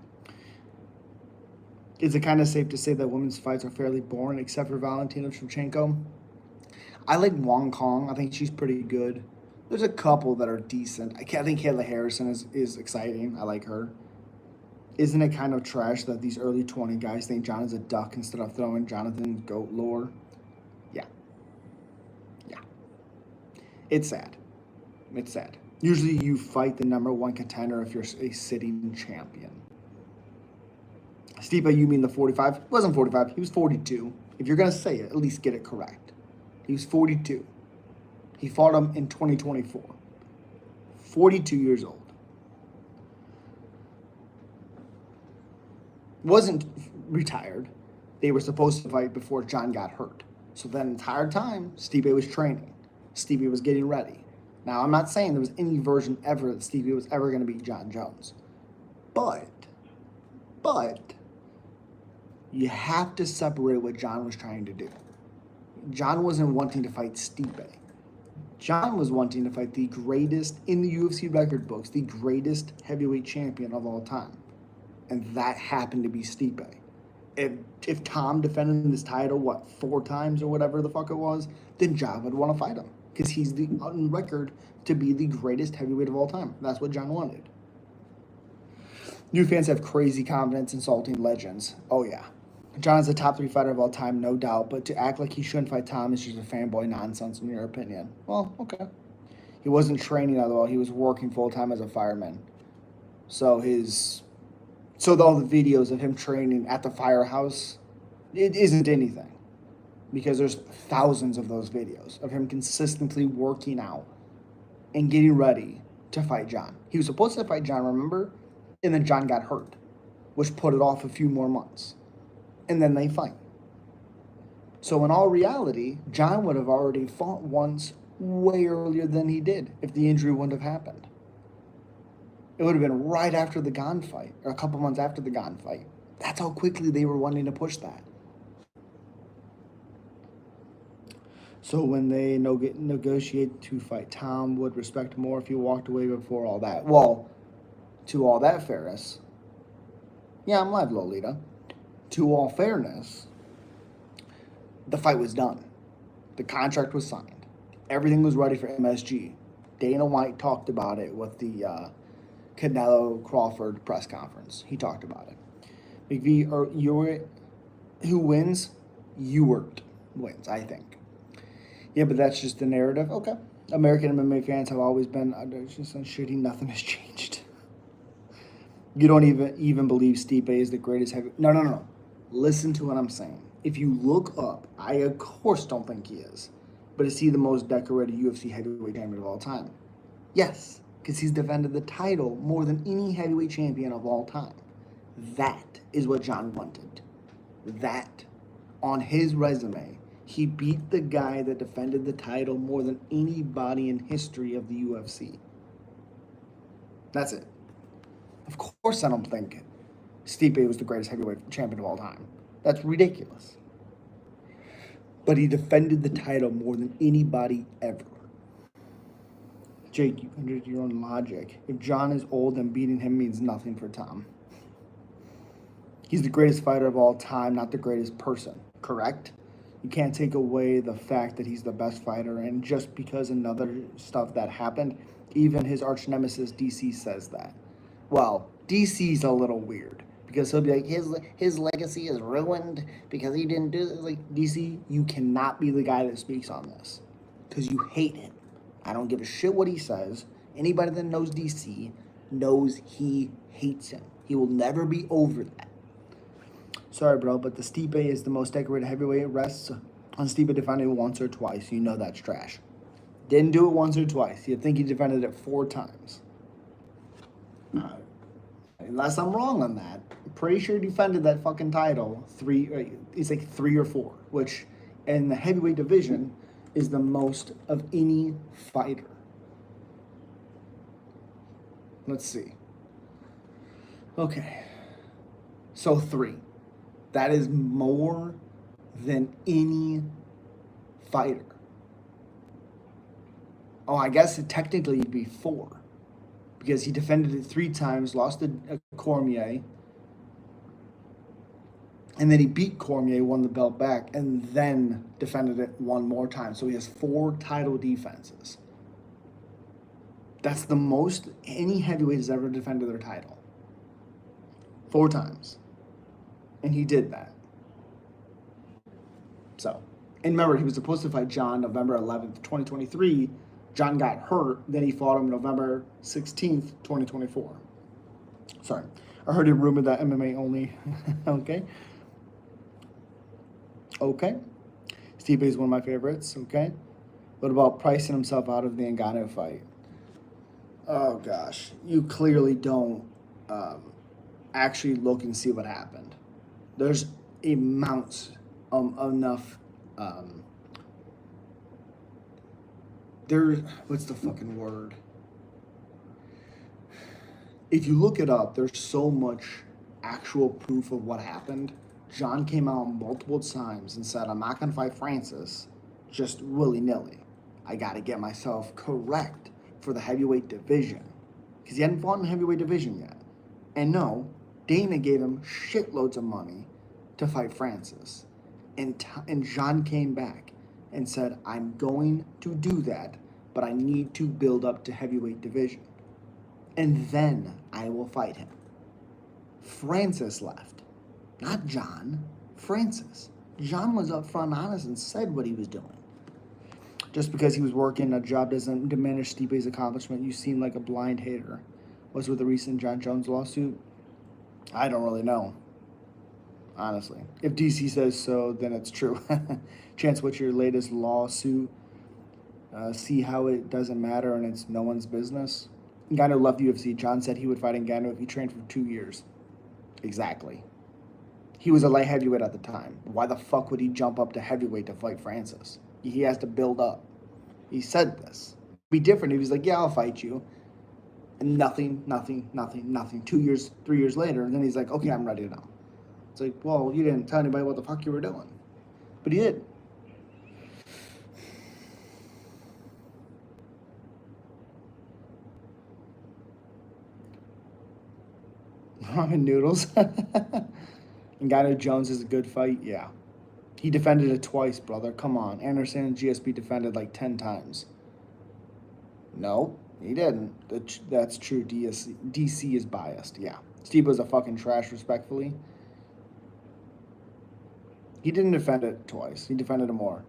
A: Is it kind of safe to say that women's fights are fairly boring except for Valentina Shevchenko? I like Wong Kong. I think she's pretty good. There's a couple that are decent. I think Kayla Harrison is exciting. I like her. Isn't it kind of trash that these early 20 guys think Jon is a duck instead of throwing Jonathan Goat lore? Yeah. It's sad. Usually you fight the number one contender if you're a sitting champion. Stipe, you mean the 45? He wasn't 45. He was 42. If you're going to say it, at least get it correct. He was 42. He fought him in 2024. 42 years old. Wasn't retired. They were supposed to fight before Jon got hurt. So that entire time, Stipe was training. Stipe was getting ready. Now, I'm not saying there was any version ever that Stipe was ever going to beat Jon Jones. But, you have to separate what Jon was trying to do. Jon wasn't wanting to fight Stipe. Jon was wanting to fight the greatest in the UFC record books, the greatest heavyweight champion of all time. And that happened to be Stipe. If Tom defended his title, 4 times or whatever the fuck it was, then Jon would want to fight him. Because he's on record to be the greatest heavyweight of all time. That's what Jon wanted. New fans have crazy confidence insulting legends. Oh, yeah. Jon is a top 3 fighter of all time, no doubt, but to act like he shouldn't fight Tom is just a fanboy nonsense in your opinion. Well, okay. He wasn't training at all. He was working full-time as a fireman. So all the videos of him training at the firehouse, it isn't anything. Because there's thousands of those videos of him consistently working out and getting ready to fight Jon. He was supposed to fight Jon, remember? And then Jon got hurt, which put it off a few more months. And then they fight. So in all reality, Jon would have already fought once way earlier than he did if the injury wouldn't have happened. It would have been right after the Gon fight, or a couple months after the Gon fight. That's how quickly they were wanting to push that. So when they negotiate to fight, Tom would respect more if he walked away before all that. Well, to all that fairness, yeah, I'm live, Lolita. To all fairness, the fight was done. The contract was signed. Everything was ready for MSG. Dana White talked about it with the Canelo Crawford press conference. He talked about it. McVey or Uitt, who wins? Uitt wins, I think. Yeah, but that's just the narrative. Okay. American MMA fans have always been just shitty. Nothing has changed. You don't even believe Stipe is the greatest heavy. No. Listen to what I'm saying. If you look up, I of course don't think he is, but is he the most decorated UFC heavyweight champion of all time? Yes, because he's defended the title more than any heavyweight champion of all time. That is what Jon wanted. That, on his resume, he beat the guy that defended the title more than anybody in history of the UFC. That's it. Of course I don't think Stipe was the greatest heavyweight champion of all time. That's ridiculous. But he defended the title more than anybody ever. Jake, you under your own logic. If Jon is old, then beating him means nothing for Tom. He's the greatest fighter of all time, not the greatest person, correct? You can't take away the fact that he's the best fighter, and just because another stuff that happened, even his arch nemesis DC says that. Well, DC's a little weird because he'll be like, his legacy is ruined because he didn't do this. Like, DC, you cannot be the guy that speaks on this because you hate him. I don't give a shit what he says. Anybody that knows DC knows he hates him. He will never be over that. Sorry, bro, but the Stipe is the most decorated heavyweight. Rests on Stipe defending it once or twice. You know that's trash. Didn't do it once or twice. You think he defended it 4 times. Unless I'm wrong on that. I'm pretty sure he defended that fucking title 3, it's like 3 or 4, which in the heavyweight division is the most of any fighter. Let's see. Okay. So 3. That is more than any fighter. Oh, I guess it technically would be 4. Because he defended it 3 times, lost to Cormier. And then he beat Cormier, won the belt back, and then defended it 1 more time. So he has 4 title defenses. That's the most any heavyweight has ever defended their title. 4 times. And he did that. So, and remember, he was supposed to fight Jon November 11th, 2023. Jon got hurt. Then he fought him November 16th, 2024. Sorry. I heard a rumor that MMA only. Okay. Stipe is one of my favorites. Okay. What about pricing himself out of the Ngannou fight? Oh, gosh. You clearly don't actually look and see what happened. There's amounts enough Um, there, what's the fucking word? If you look it up, there's so much actual proof of what happened. Jon came out multiple times and said, I'm not going to fight Francis just willy-nilly. I got to get myself correct for the heavyweight division. Because he hadn't fought in the heavyweight division yet. And no, Dana gave him shitloads of money to fight Francis. And Jon came back and said, I'm going to do that, but I need to build up to heavyweight division. And then I will fight him. Francis left. Not Jon. Francis. Jon was upfront honest and said what he was doing. Just because he was working a job doesn't diminish Stipe's accomplishment. You seem like a blind hater. Was with the recent Jon Jones lawsuit? I don't really know. Honestly. If DC says so, then it's true. Chance, what's your latest lawsuit? See how it doesn't matter and it's no one's business? Ngannou left UFC. Jon said he would fight Ngannou if he trained for 2 years. Exactly. He was a light heavyweight at the time. Why the fuck would he jump up to heavyweight to fight Francis? He has to build up. He said this. It'd be different if he's like, yeah, I'll fight you. And nothing. 2 years, 3 years later, and then he's like, okay, I'm ready now. It's like, well, you didn't tell anybody what the fuck you were doing. But he did. Ramen noodles. Ngannou Jones is a good fight, yeah. He defended it twice, brother. Come on. Anderson and GSP defended like 10 times. No, he didn't. That's true. DC is biased, yeah. Steve was a fucking trash, respectfully. He didn't defend it twice. He defended it more.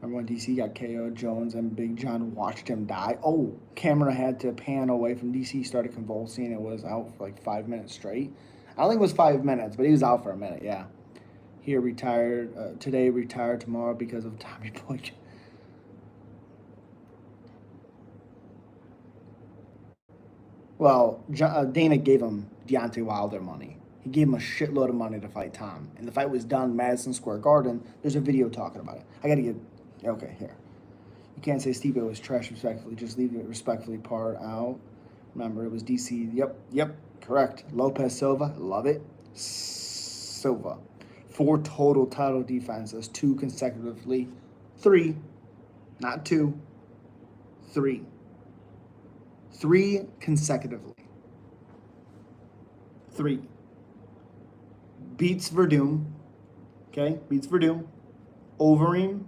A: Remember when DC got KO'd, Jones and Big John watched him die? Oh, camera had to pan away from DC, started convulsing, and was out for like 5 minutes straight. I don't think it was 5 minutes, but he was out for a minute, yeah. Here retired, today retired, tomorrow because of Tommy Boy. Well, Dana gave him Deontay Wilder money. He gave him a shitload of money to fight Tom. And the fight was done in Madison Square Garden. There's a video talking about it. I got to get... Okay, here. You can't say Stipe was trash respectfully. Just leave it respectfully part out. Remember, it was DC. Yep, correct. Lopez Silva, love it. Silva. 4 total title defenses, 2 consecutively. 3, not 2. 3. 3 consecutively. 3. Beats Verdum. Okay, beats Verdum. Overeem,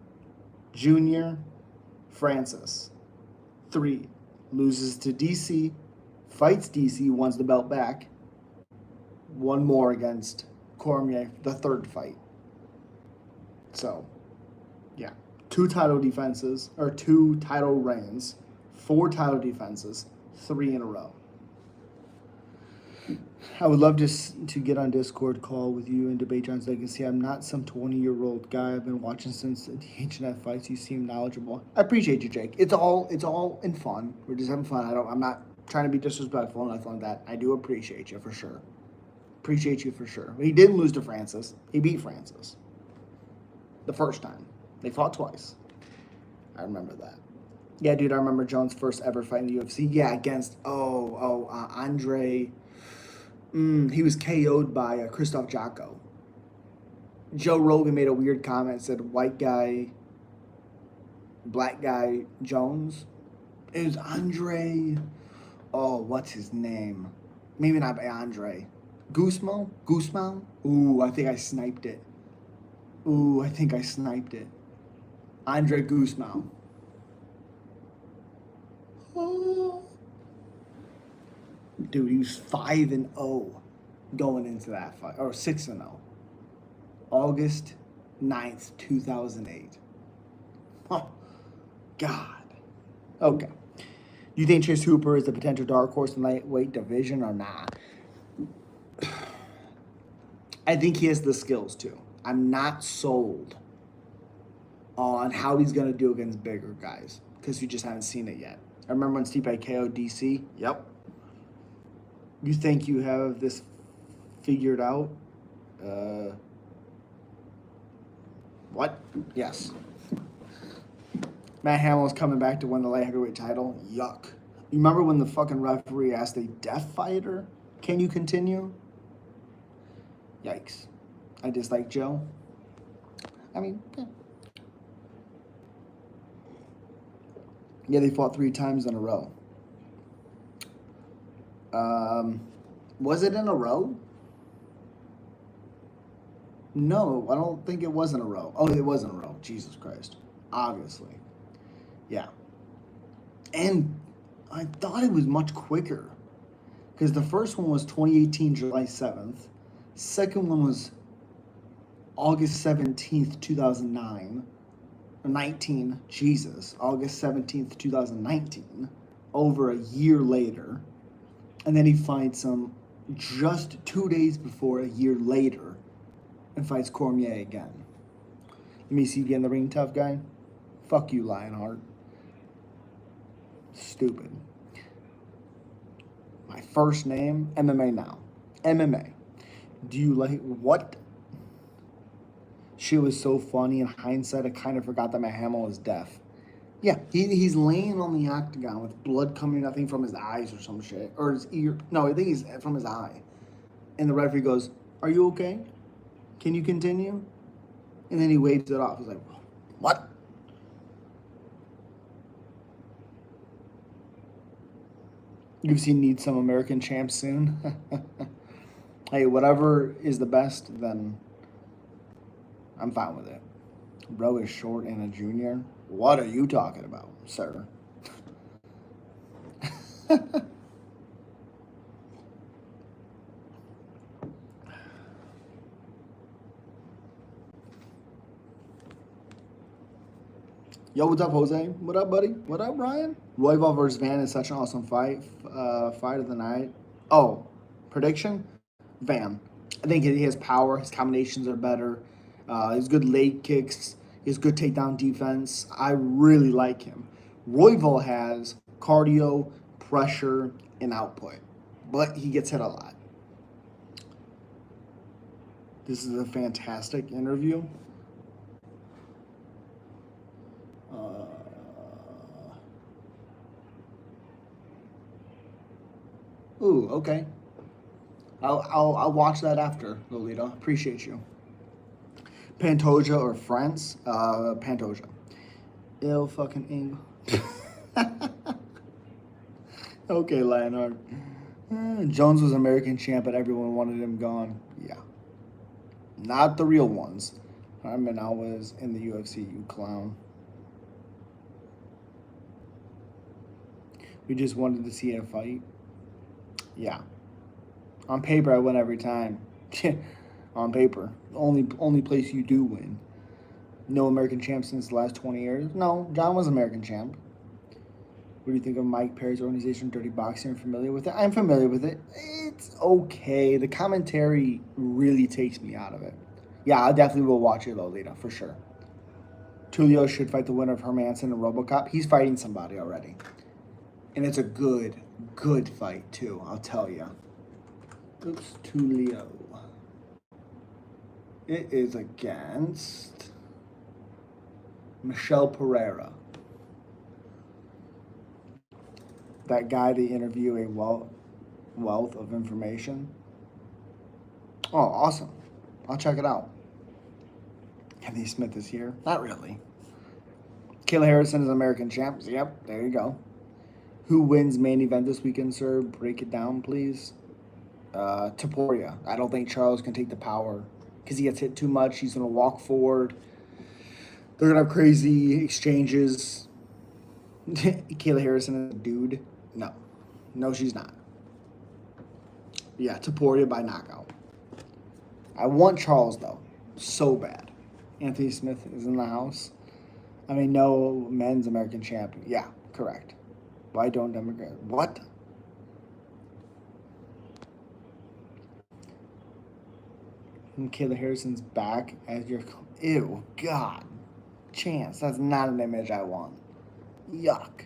A: Junior, Francis. 3. Loses to DC. Fights DC, wants the belt back. 1 more against Cormier, the 3rd fight. So, yeah. 2 title defenses, or 2 title reigns. 4 title defenses. 3 in a row. I would love to get on Discord call with you and debate Jon's legacy. I'm not some 20-year-old guy. I've been watching since the internet fights. You seem knowledgeable. I appreciate you, Jake. It's all in fun. We're just having fun. I'm not trying to be disrespectful and nothing like that. I do appreciate you for sure. Appreciate you for sure. He didn't lose to Francis. He beat Francis. The first time. They fought twice. I remember that. Yeah, dude, I remember Jones' first ever fight in the UFC. Yeah, against, Andre. He was KO'd by Christoph Jocko. Joe Rogan made a weird comment, said white guy, black guy, Jones. It was Andre. Oh, what's his name? Maybe not by Andre. Guzman? Ooh, I think I sniped it. Andre Guzman. Oh. Dude, he was 5-0 going into that fight, or 6-0. August 9th, 2008. Oh, God. Okay. Do you think Chase Hooper is the potential dark horse in lightweight division or not? I think he has the skills too. I'm not sold on how he's going to do against bigger guys because you just haven't seen it yet. I remember when Stipe KO'd DC. Yep. You think you have this figured out? What? Yes. Matt Hamill's coming back to win the light heavyweight title. Yuck. You remember when the fucking referee asked a deaf fighter, can you continue? Yikes. I dislike Joe. I mean, yeah. Yeah, they fought 3 times in a row. Was it in a row? No, I don't think it was in a row. Oh, it was in a row. Jesus Christ. Obviously. Yeah. And I thought it was much quicker. Because the first one was 2018, July 7th. Second one was August 17th, 2009. Or 19, Jesus. August 17th, 2019. Over a year later. And then he fights him just 2 days before, a year later, and fights Cormier again. Let me see you get in the ring, tough guy. Fuck you, Lionheart. Stupid. My first name, MMA Now. MMA. Do you like what? Shit was so funny. In hindsight, I kind of forgot that my Hamill was deaf. Yeah, he's laying on the octagon with blood coming, I think, from his eyes or some shit. Or his ear. No, I think he's from his eye. And the referee goes, are you okay? Can you continue? And then he waves it off. He's like, what? UFC needs some American champs soon. Hey, whatever is the best, then I'm fine with it. Bro is short and a junior. What are you talking about, sir? Yo, what's up, Jose? What up, buddy? What up, Ryan? Royval versus Van is such an awesome fight. Fight of the night. Oh, prediction? Van. I think he has power. His combinations are better. His good leg kicks. His good takedown defense. I really like him. Royval has cardio, pressure, and output, but he gets hit a lot. This is a fantastic interview. Ooh, okay. I'll watch that after, Lolita. Appreciate you. Pantoja or France? Pantoja. Ill fucking English. Okay, Lionheart. Jones was American champ, but everyone wanted him gone. Yeah. Not the real ones. I mean, I was in the UFC, you clown. We just wanted to see a fight. Yeah. On paper, I win every time. On paper. Only place you do win. No American champ since the last 20 years. No, Jon was American champ. What do you think of Mike Perry's organization, Dirty Boxing? Are you familiar with it? I'm familiar with it. It's okay. The commentary really takes me out of it. Yeah, I definitely will watch it, Lolita, for sure. Tulio should fight the winner of Hermanson and RoboCop. He's fighting somebody already. And it's a good fight, too, I'll tell you. Oops, Tulio. It is against Michelle Pereira. That guy they interview a wealth of information. Oh, awesome. I'll check it out. Anthony Smith is here. Not really. Kayla Harrison is American champ. Yep, there you go. Who wins main event this weekend, sir? Break it down, please. Topuria. I don't think Charles can take the power because he gets hit too much. He's going to walk forward. They're going to have crazy exchanges. Kayla Harrison is a dude. No, she's not. Yeah, Topuria by knockout. I want Charles, though, so bad. Anthony Smith is in the house. I mean, no men's American champ. Yeah, correct. Why don't Democrats? What? And Kayla Harrison's back as your... Ew, God. Chance, that's not an image I want. Yuck.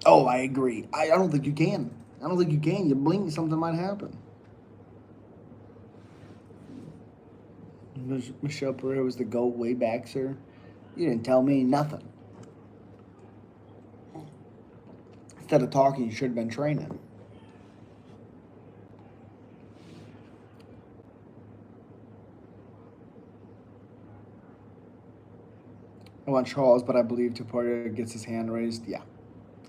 A: Oh, I agree. I don't think you can. I don't think you can. You blink, something might happen. Michelle Pereira was the GOAT way back, sir. You didn't tell me nothing. Instead of talking, you should have been training. I want Charles, but I believe Topuria gets his hand raised. Yeah.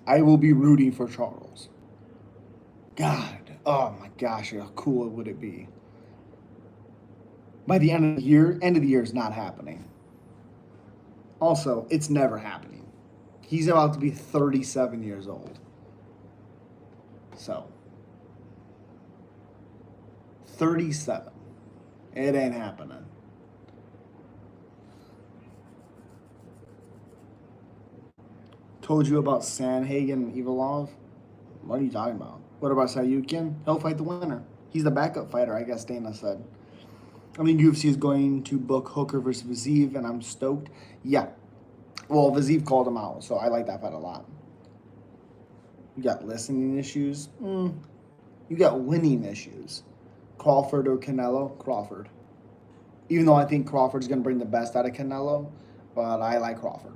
A: I will be rooting for Charles. God. Oh my gosh, how cool would it be? By the end of the year is not happening. Also, it's never happening. He's about to be 37 years old. So, 37. It ain't happening. Told you about Sanhagen and Evilov? What are you talking about? What about Sayukin? He'll fight the winner. He's the backup fighter, I guess Dana said. I mean, UFC is going to book Hooker versus Vazeev, and I'm stoked. Yeah. Well, Vazeev called him out, so I like that fight a lot. You got listening issues. You got winning issues. Crawford or Canelo? Crawford. Even though I think Crawford's going to bring the best out of Canelo, but I like Crawford.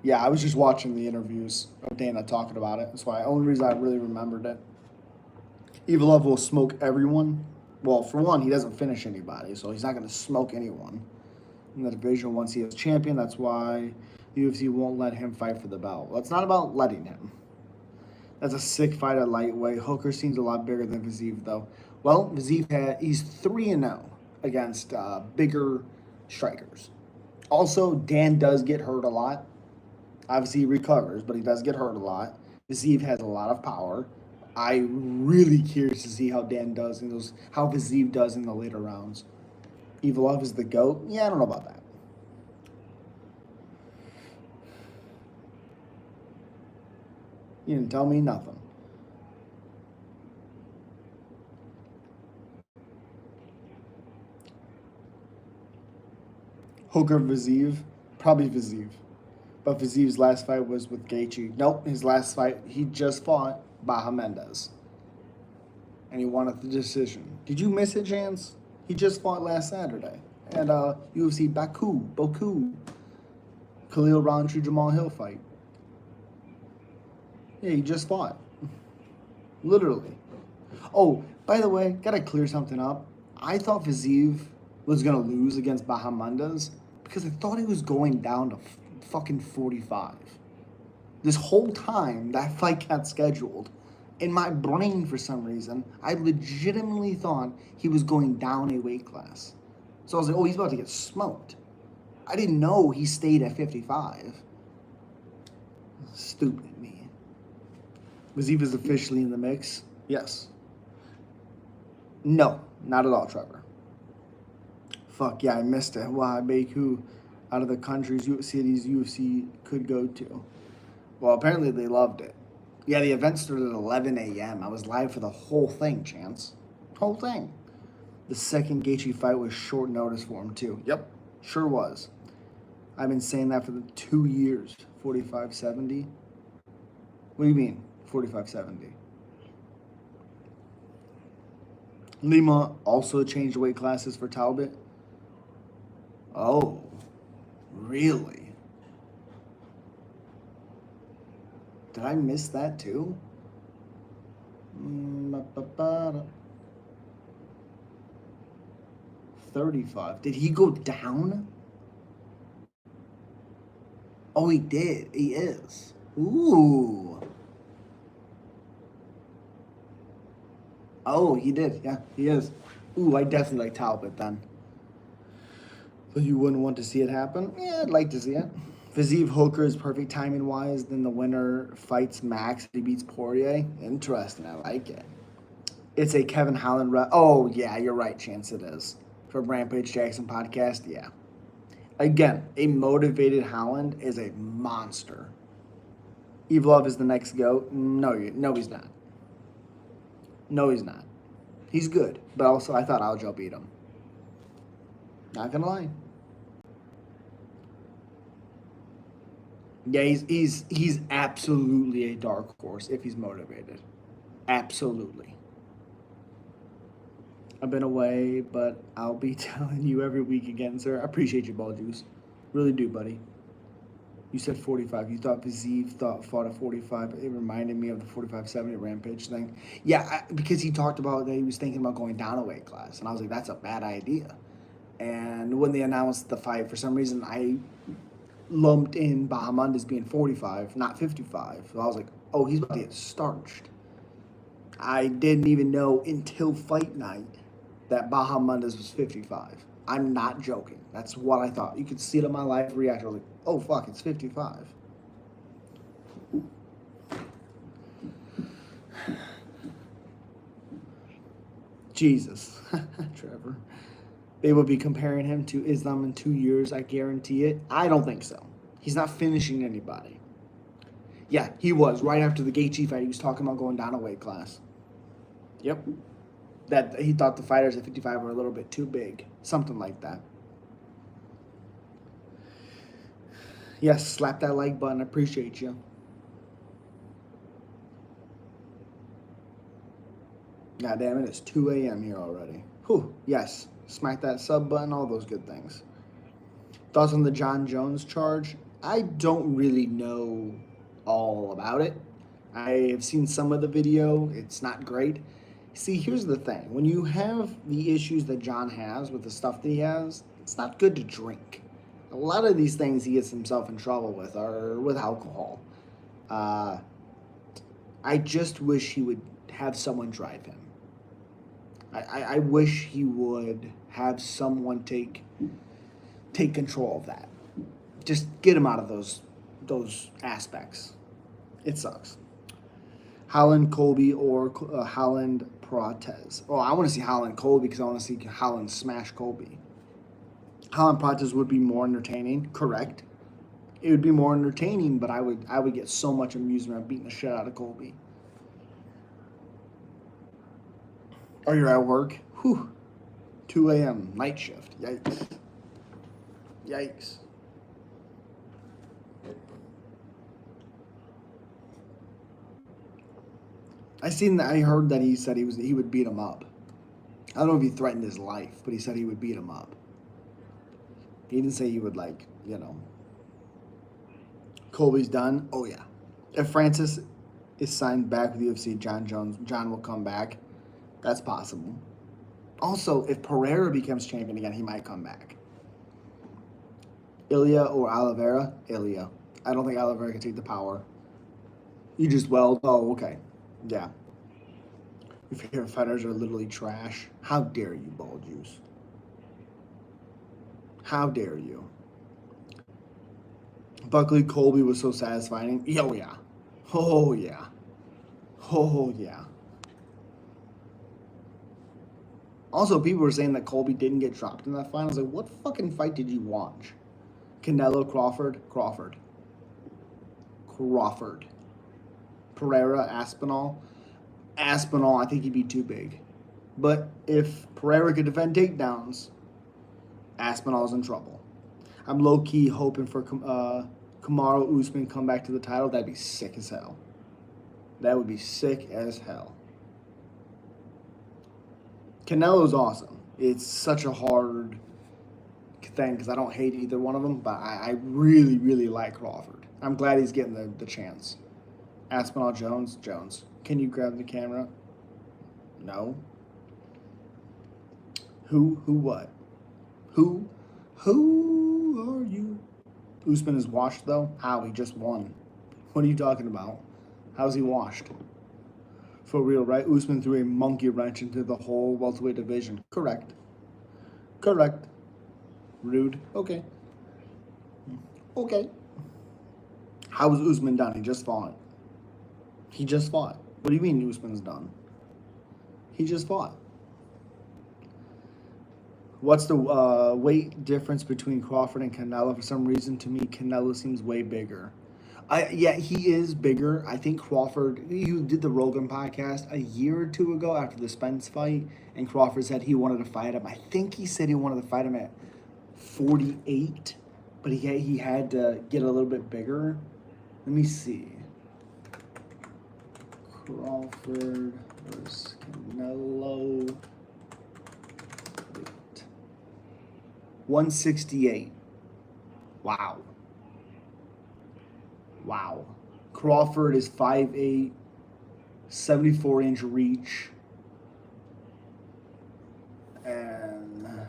A: Yeah, I was just watching the interviews of Dana talking about it. That's why the only reason I really remembered it. Evilov will smoke everyone. Well, for one, he doesn't finish anybody, so he's not going to smoke anyone in the division once he is champion. That's why the UFC won't let him fight for the belt. Well, it's not about letting him. That's a sick fight at lightweight. Hooker seems a lot bigger than Vazeev, though. Well, Vazeev he's 3-0 against bigger strikers. Also, Dan does get hurt a lot. Obviously, he recovers, but he does get hurt a lot. Vazeev has a lot of power. I'm really curious to see how Dan does in those, how Vazeev does in the later rounds. Evilov is the GOAT? Yeah, I don't know about that. You didn't tell me nothing. Hooker Vazeev? Probably Vazeev. But Vazeev's last fight was with Gaethje. Nope, his last fight, he just fought Baja Mendes. And he won at the decision. Did you miss it, Chance? He just fought last Saturday at UFC Baku. Khalil Roundtree Jamal Hill fight. Yeah, he just fought. Literally. Oh, by the way, gotta clear something up. I thought Vazeev was gonna lose against Baja Mendes because I thought he was going down to fucking 45. This whole time that fight got scheduled, in my brain for some reason, I legitimately thought he was going down a weight class. So I was like, oh, he's about to get smoked. I didn't know he stayed at 55. Stupid me. Vazeev is officially in the mix? Yes. No, not at all, Trevor. Fuck yeah, I missed it. Wow, Baku out of the countries, cities UFC could go to. Well, apparently they loved it. Yeah, the event started at 11 a.m. I was live for the whole thing, Chance. Whole thing. The second Gaethje fight was short notice for him, too. Yep, sure was. I've been saying that for the 2 years. 45-70? What do you mean, 45-70? Lima also changed weight classes for Talbot. Oh, really? Did I miss that too? 35. Did he go down? Oh, he did. He is. Ooh. Oh, he did. Yeah, he is. Ooh, I definitely like Talbot then. So you wouldn't want to see it happen? Yeah, I'd like to see it. Vazeev Hooker is perfect timing-wise. Then the winner fights Max. He beats Poirier. Interesting. I like it. It's a Kevin Holland. Oh, yeah, you're right, Chance. It is. For Rampage Jackson podcast, yeah. Again, a motivated Holland is a monster. Evilov is the next GOAT. No, he's not. No, he's not. He's good, but also I thought Aljo beat him. Not gonna lie. Yeah, he's absolutely a dark horse if he's motivated. Absolutely. I've been away, but I'll be telling you every week again, sir. I appreciate you, Ball Juice. Really do, buddy. You said 45. You thought Viziv fought at 45. It reminded me of the 45-70 Rampage thing. Yeah, because he talked about that he was thinking about going down a weight class. And I was like, that's a bad idea. And when they announced the fight, for some reason, I lumped in Bahamund as being 45, not 55. So I was like, oh, he's about to get starched. I didn't even know until fight night that Bahamundas was 55. I'm not joking. That's what I thought. You could see it in my live reaction. I was like, oh, fuck, it's 55. Jesus. Trevor. They will be comparing him to Islam in 2 years. I guarantee it. I don't think so. He's not finishing anybody. Yeah, he was. Right after the Gaethje fight, he was talking about going down a weight class. Yep. That he thought the fighters at 55 were a little bit too big. Something like that. Yes, slap that like button. I appreciate you. God damn it, it's 2 a.m. here already. Whew, yes. Smack that sub button, all those good things. Thoughts on the Jon Jones charge? I don't really know all about it. I have seen some of the video. It's not great. See, here's the thing. When you have the issues that Jon has with the stuff that he has, it's not good to drink. A lot of these things he gets himself in trouble with are with alcohol. I just wish he would have someone drive him. I wish he would have someone take control of that. Just get him out of those aspects. It sucks. Howland Colby or Howland Protez. Oh, I want to see Howland Colby because I want to see Howland smash Colby. Howland Protez would be more entertaining. Correct. It would be more entertaining, but I would get so much amusement out of beating the shit out of Colby. Oh, you're at work? Whew. 2 a.m. night shift. Yikes. Yikes. I heard that he said he would beat him up. I don't know if he threatened his life, but he said he would beat him up. He didn't say he would, like, you know. Colby's done. Oh yeah. If Francis is signed back with UFC, Jon will come back. That's possible. Also, if Pereira becomes champion again, he might come back. Ilya or Oliveira? Ilya. I don't think Oliveira can take the power. You just weld. Oh, okay. Yeah. Your favorite fighters are literally trash. How dare you, Ball Juice? How dare you? Buckley Colby was so satisfying. Oh, yeah. Oh, yeah. Oh, yeah. Also, people were saying that Colby didn't get dropped in that fight. I was like, what fucking fight did you watch? Canelo, Crawford? Crawford. Pereira, Aspinall? Aspinall, I think he'd be too big. But if Pereira could defend takedowns, Aspinall's in trouble. I'm low-key hoping for Kamaru Usman come back to the title. That'd be sick as hell. That would be sick as hell. Canelo's awesome. It's such a hard thing because I don't hate either one of them, but I really, really like Crawford. I'm glad he's getting the chance. Aspinall Jones. Can you grab the camera? No. Who what? Who are you? Usman is washed though? How? He just won. What are you talking about? How's he washed? For real, right? Usman threw a monkey wrench into the whole welterweight division. Correct. Rude. Okay. How was Usman done? He just fought. What do you mean Usman's done? He just fought. What's the weight difference between Crawford and Canelo? For some reason, to me, Canelo seems way bigger. Yeah, he is bigger. I think Crawford, he did the Rogan podcast a year or two ago after the Spence fight, and Crawford said he wanted to fight him. I think he said he wanted to fight him at 48, but he had to get a little bit bigger. Let me see. Crawford versus Canelo. Wait. 168. Wow. Wow. Crawford is 5'8", 74-inch reach. And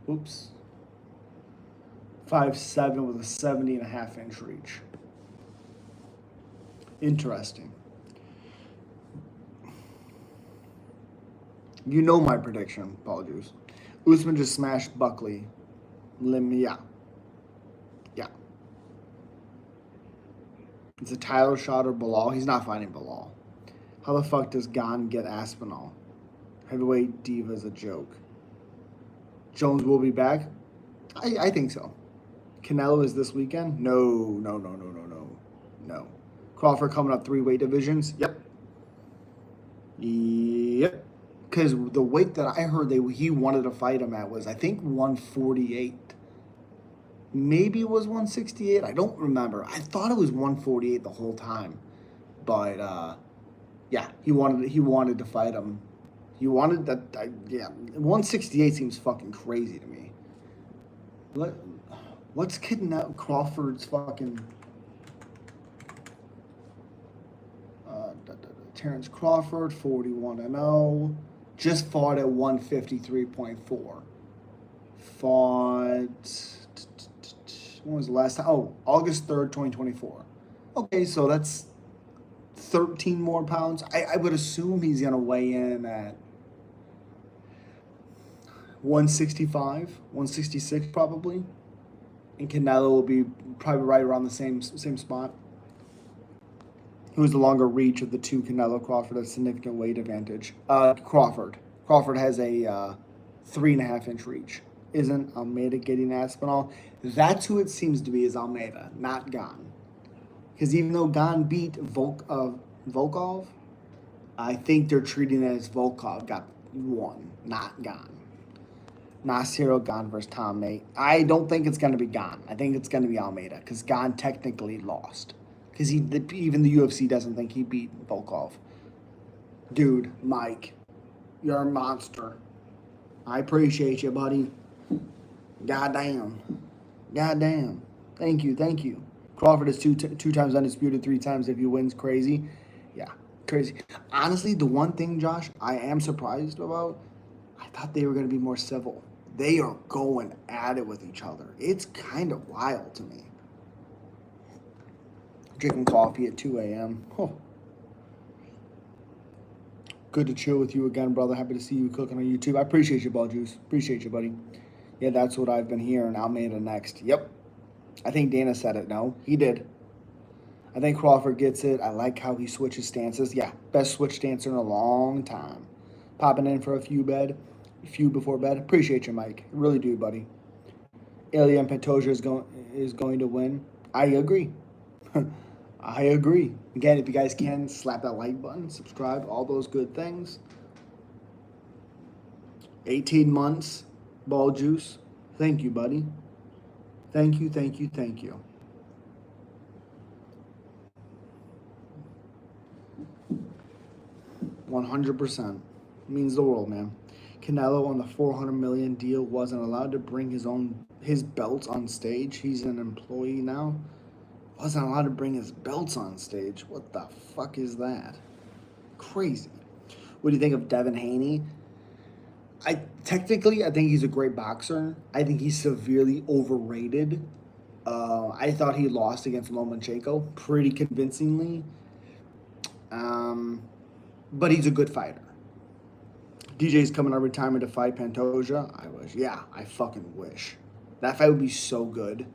A: oops. 5'7" with a 70.5-inch reach. Interesting. You know my prediction, apologies. Usman just smashed Buckley. Yeah. It's a title shot or Bilal. He's not fighting Bilal. How the fuck does Gon get Aspinall? Heavyweight diva is a joke. Jones will be back? I think so. Canelo is this weekend? No. Crawford coming up 3 weight divisions? Yep. Because the weight that I heard he wanted to fight him at was, I think, 148. Maybe it was 168. I don't remember. I thought it was 148 the whole time. But, yeah, he wanted to fight him. He wanted that, 168 seems fucking crazy to me. What's kidnapped Crawford's fucking... Terrence Crawford, 41-0. Just fought at 153.4. Fought... When was the last time? Oh, August 3rd, 2024. Okay, so that's 13 more pounds. I would assume he's going to weigh in at 165, 166 probably. And Canelo will be probably right around the same spot. Who has the longer reach of the two? Canelo, Crawford has a significant weight advantage. Crawford. Crawford has a 3.5-inch reach. Isn't Almeida getting Aspinall? That's who it seems to be, is Almeida, not Gon. Because even though Gon beat Volkov, I think they're treating it as Volkov got won, not Gon. Nasiro Gon versus Tom Nate. I don't think it's going to be Gon. I think it's going to be Almeida because Gon technically lost. Because even the UFC doesn't think he beat Volkov. Dude, Mike, you're a monster. I appreciate you, buddy. Goddamn. Thank you. Crawford is two times undisputed, 3 times if he wins. Crazy. Yeah, crazy. Honestly, the one thing, Josh, I am surprised about, I thought they were going to be more civil. They are going at it with each other. It's kind of wild to me. Drinking coffee at 2 a.m. Oh. Good to chill with you again, brother. Happy to see you cooking on YouTube. I appreciate you, Ball Juice. Appreciate you, buddy. Yeah, that's what I've been hearing. Almeida next. Yep. I think Dana said it. No, he did. I think Crawford gets it. I like how he switches stances. Yeah, best switch stancer in a long time. Popping in for a few before bed. Appreciate you, Mike. Really do, buddy. Ilya Pantoja is going to win. I agree. I agree. Again, if you guys can, slap that like button, subscribe, all those good things. 18 months, Ball Juice. Thank you, buddy. Thank you. 100%. Means the world, man. Canelo on the $400 million deal wasn't allowed to bring his belts on stage. He's an employee now. Wasn't allowed to bring his belts on stage. What the fuck is that? Crazy. What do you think of Devin Haney? I think he's a great boxer. I think he's severely overrated. I thought he lost against Lomachenko pretty convincingly. But he's a good fighter. DJ's coming out of retirement to fight Pantoja. I fucking wish. That fight would be so good.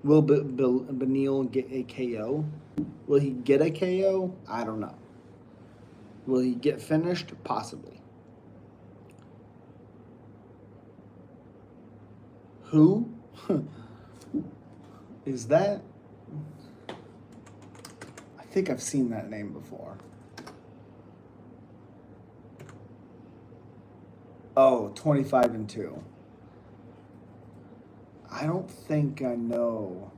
A: Will Beneil get a KO? Will he get a KO? I don't know. Will he get finished? Possibly. Who? Is that? I think I've seen that name before. Oh, 25-2. I don't think I know.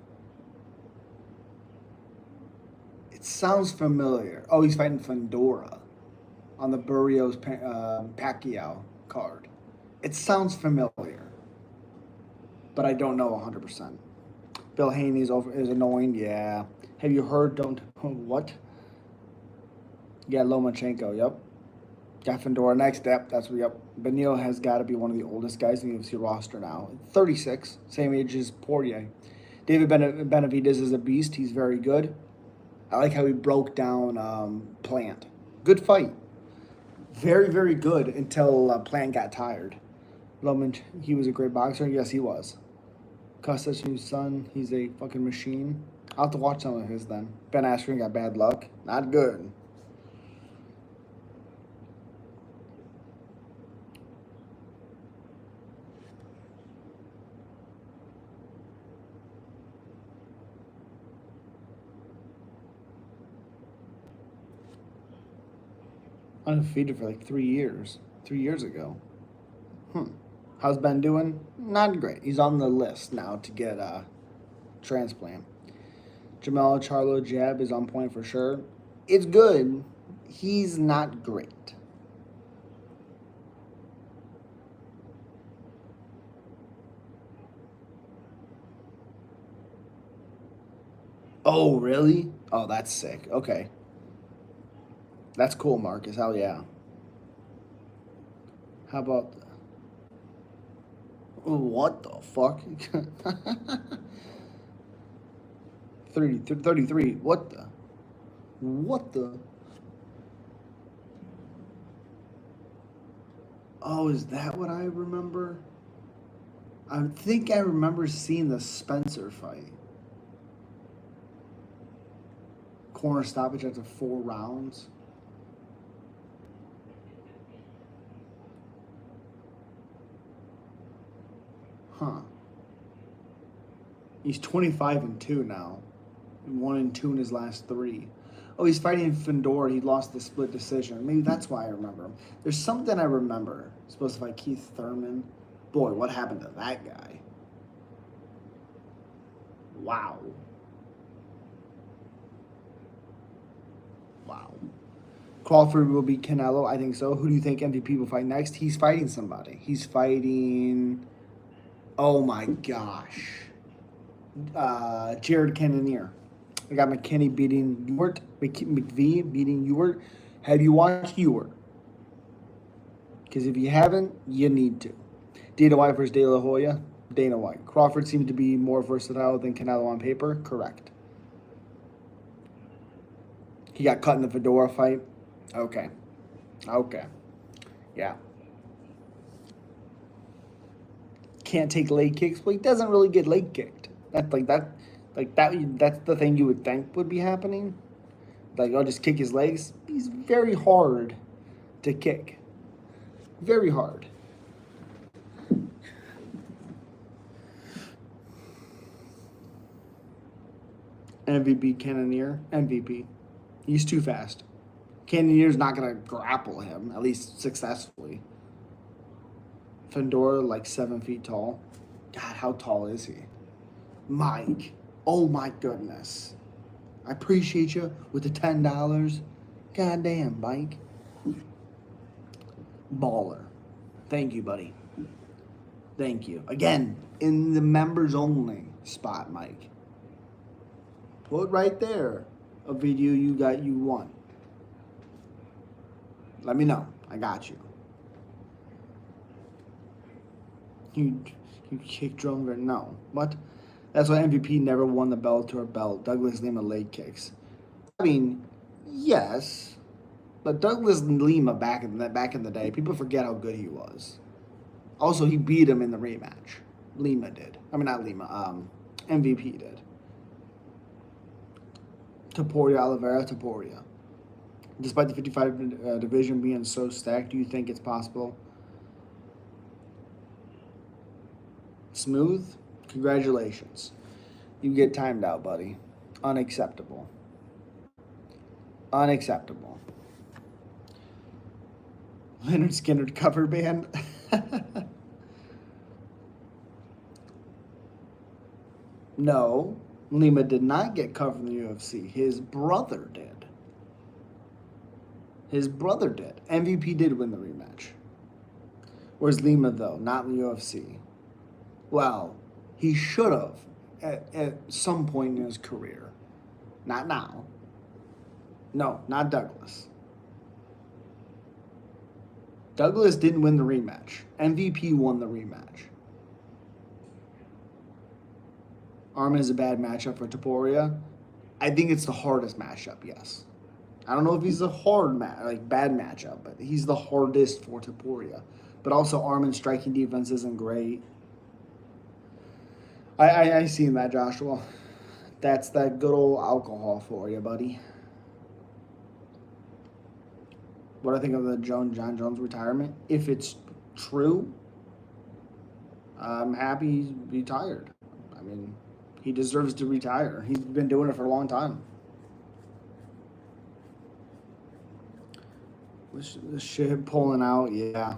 A: It sounds familiar. Oh, he's fighting Fandora on the Burrios Pacquiao card. It sounds familiar, but I don't know 100%. Bill Haney's is annoying. Yeah. Have you heard? Don't what? Yeah, Lomachenko. Yep. Got Fandora next step. That's what. Yep. Benil has got to be one of the oldest guys in the UFC roster now. 36, same age as Poirier. David Benavidez is a beast. He's very good. I like how he broke down Plant. Good fight. Very, very good until Plant got tired. Loman, he was a great boxer. Yes, he was. Kostach's son, he's a fucking machine. I'll have to watch some of his then. Ben Askren got bad luck. Not good. Undefeated for like 3 years. 3 years ago. How's Ben doing? Not great. He's on the list now to get a transplant. Jamel Charlo jab is on point for sure. It's good. He's not great. Oh, really? Oh, that's sick. Okay. That's cool, Marcus. Hell yeah. How about... What the fuck? 33. What the? What the? Oh, is that what I remember? I think I remember seeing the Spencer fight. Corner stoppage after 4 rounds. Huh. He's 25-2 now. 1-2 in his last 3. Oh, he's fighting Fandor. He lost the split decision. Maybe that's why I remember him. There's something I remember. Supposed to fight Keith Thurman. Boy, what happened to that guy? Wow. Wow. Crawford will beat Canelo. I think so. Who do you think MVP will fight next? He's fighting somebody. He's fighting... Oh my gosh. Jared Cannonier. I got McKinney beating Ewart. McVey beating Ewart. Have you watched Ewart? Because if you haven't, you need to. Dana White versus De La Hoya. Dana White. Crawford seems to be more versatile than Canelo on paper. Correct. He got cut in the Fedora fight. Okay. Okay. Yeah. Can't take leg kicks. Well, he doesn't really get leg kicked. That's that's the thing you would think would be happening. Like, I'll just kick his legs. He's very hard to kick. Very hard. MVP Cannonier. MVP. He's too fast. Cannonier's not going to grapple him, at least successfully. Fandora, like 7 feet tall. God, how tall is he? Mike. Oh my goodness. I appreciate you with the $10. God damn, Mike. Baller. Thank you, buddy. Thank you. Again, in the members only spot, Mike. Put right there a video you won. Let me know. I got you. You kick drone? No. What? That's why MVP never won the Bellator belt. Douglas Lima leg kicks. I mean, yes, but Douglas Lima back in the day, people forget how good he was. Also, he beat him in the rematch. Lima did. I mean, not Lima. MVP did. Topuria, Oliveira, Topuria. Despite the 55 division being so stacked, do you think it's possible? Smooth? Congratulations. You get timed out, buddy. Unacceptable. Unacceptable. Leonard Skinner cover band. No, Lima did not get cut from the UFC. His brother did. His brother did. MVP did win the rematch. Whereas Lima, though, not in the UFC. Well, he should have at some point in his career. Not now. No, not Douglas. Douglas didn't win the rematch. MVP won the rematch. Armin is a bad matchup for Topuria. I think it's the hardest matchup, yes. I don't know if he's a bad matchup, but he's the hardest for Topuria. But also Armin's striking defense isn't great. I seen that, Joshua. That's that good old alcohol for you, buddy. What I think of the Jon Jones retirement? If it's true, I'm happy he's retired. I mean, he deserves to retire. He's been doing it for a long time. This shit pulling out, yeah.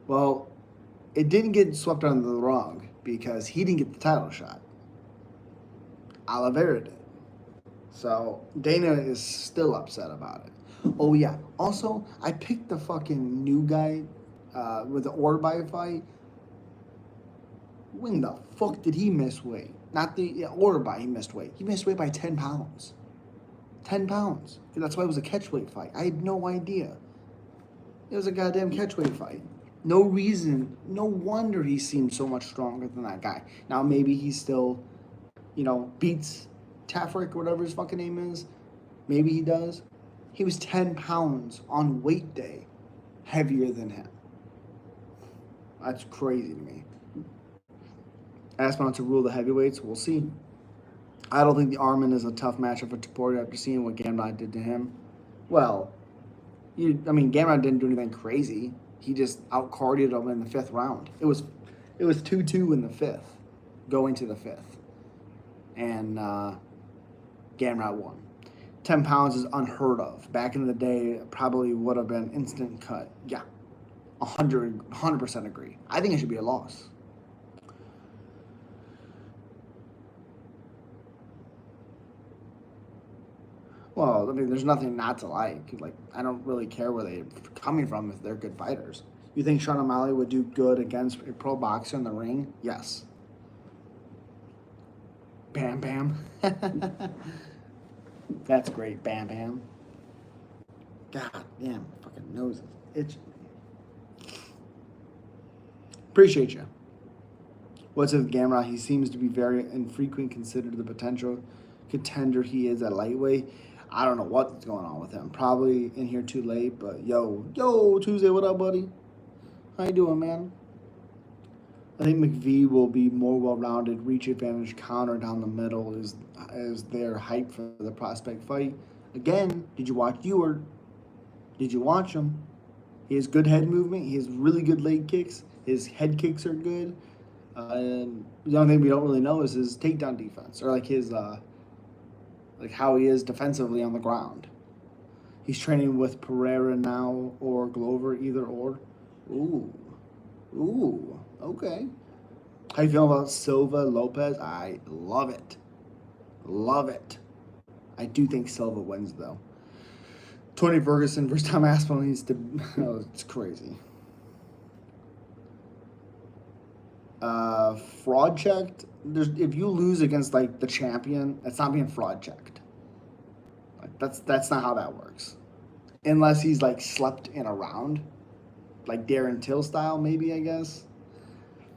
A: Well, it didn't get swept under the rug because he didn't get the title shot. Oliveira did. So Dana is still upset about it. Oh yeah. Also, I picked the fucking new guy with the Orbai fight. When the fuck did he miss weight? Not the Orbai, he missed weight. He missed weight by 10 pounds. 10 pounds. That's why it was a catchweight fight. I had no idea. It was a goddamn catchweight fight. No reason, no wonder he seemed so much stronger than that guy. Now maybe he still, beats Tafrick, whatever his fucking name is. Maybe he does. He was 10 pounds on weight day heavier than him. That's crazy to me. Aspinall to rule the heavyweights, we'll see. I don't think the Armin is a tough matchup for Topuria after seeing what Gamrot did to him. Well, Gamrot didn't do anything crazy. He just out-cardioed him in the 5th round. It was 2-2 in the 5th, going to the 5th. And Gamrot won. 10 pounds is unheard of. Back in the day, it probably would have been instant cut. Yeah, 100% agree. I think it should be a loss. Well, there's nothing not to like. I don't really care where they're coming from if they're good fighters. You think Sean O'Malley would do good against a pro boxer in the ring? Yes. Bam Bam. That's great, Bam Bam. God damn, my fucking nose is itching. Appreciate you. What's with Gamrot? He seems to be very infrequent considered the potential contender he is at lightweight. I don't know what's going on with him. Probably in here too late, but yo, Tuesday, what up, buddy? How you doing, man? I think McVey will be more well-rounded, reach advantage, counter down the middle is their hype for the prospect fight. Again, did you watch Ewart? Did you watch him? He has good head movement. He has really good leg kicks. His head kicks are good. And the only thing we don't really know is his takedown defense, or his how he is defensively on the ground. He's training with Pereira now or Glover, either or. Ooh, okay. How you feeling about Silva Lopez? I love it. Love it. I do think Silva wins, though. Tony Ferguson, first time Aspinall needs to... Oh, it's crazy. Fraud checked. If you lose against, the champion, it's not being fraud checked. That's not how that works. Unless he's, slept in a round. Like Darren Till style, maybe, I guess.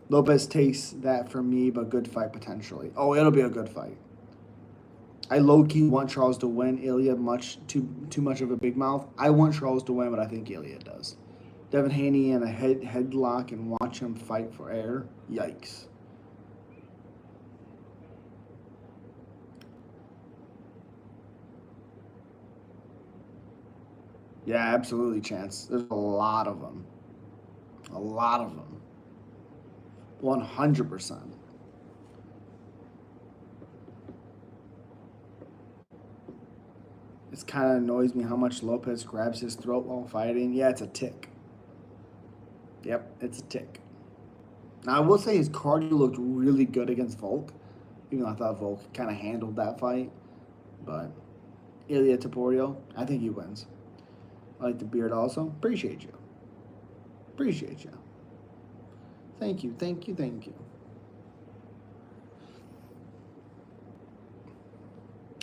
A: Lopez takes that for me, but good fight potentially. Oh, it'll be a good fight. I low-key want Charles to win. Ilya too much of a big mouth. I want Charles to win, but I think Ilya does. Devin Haney in a headlock and watch him fight for air. Yikes. Yeah, absolutely, Chance. There's a lot of them. A lot of them. 100%. It kind of annoys me how much Lopez grabs his throat while fighting. Yeah, it's a tick. Yep, it's a tick. Now, I will say his cardio looked really good against Volk, even though I thought Volk kind of handled that fight. But Ilya Topuria, I think he wins. I like the beard also. Appreciate you. Appreciate you. Thank you, thank you, thank you.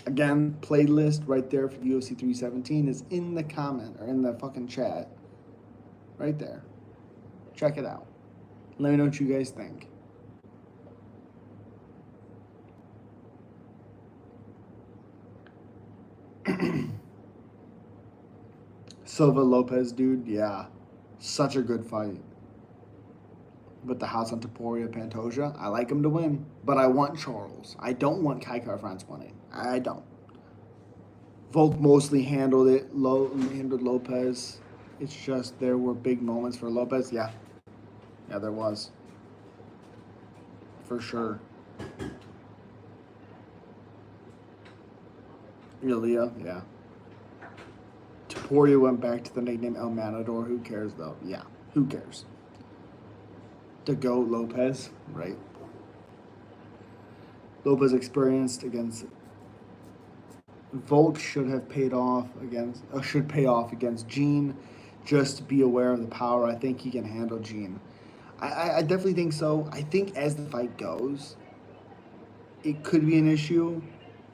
A: Again, playlist right there for the UFC 317 is in the comment or in the fucking chat. Right there. Check it out. Let me know what you guys think. Silva Lopez, dude, yeah. Such a good fight. With the house on Topuria Pantoja, I like him to win, but I want Charles. I don't want Kai France winning. I don't. Volk mostly handled it. Handled Lopez. It's just there were big moments for Lopez. Yeah, there was. For sure. Ilya, yeah. Topuria went back to the nickname El Matador. Who cares, though? Yeah, who cares? To go Lopez, right? Lopez experienced against Volk should have paid off against should pay off against Gene. Just be aware of the power. I think he can handle Gene. I definitely think so. I think as the fight goes, it could be an issue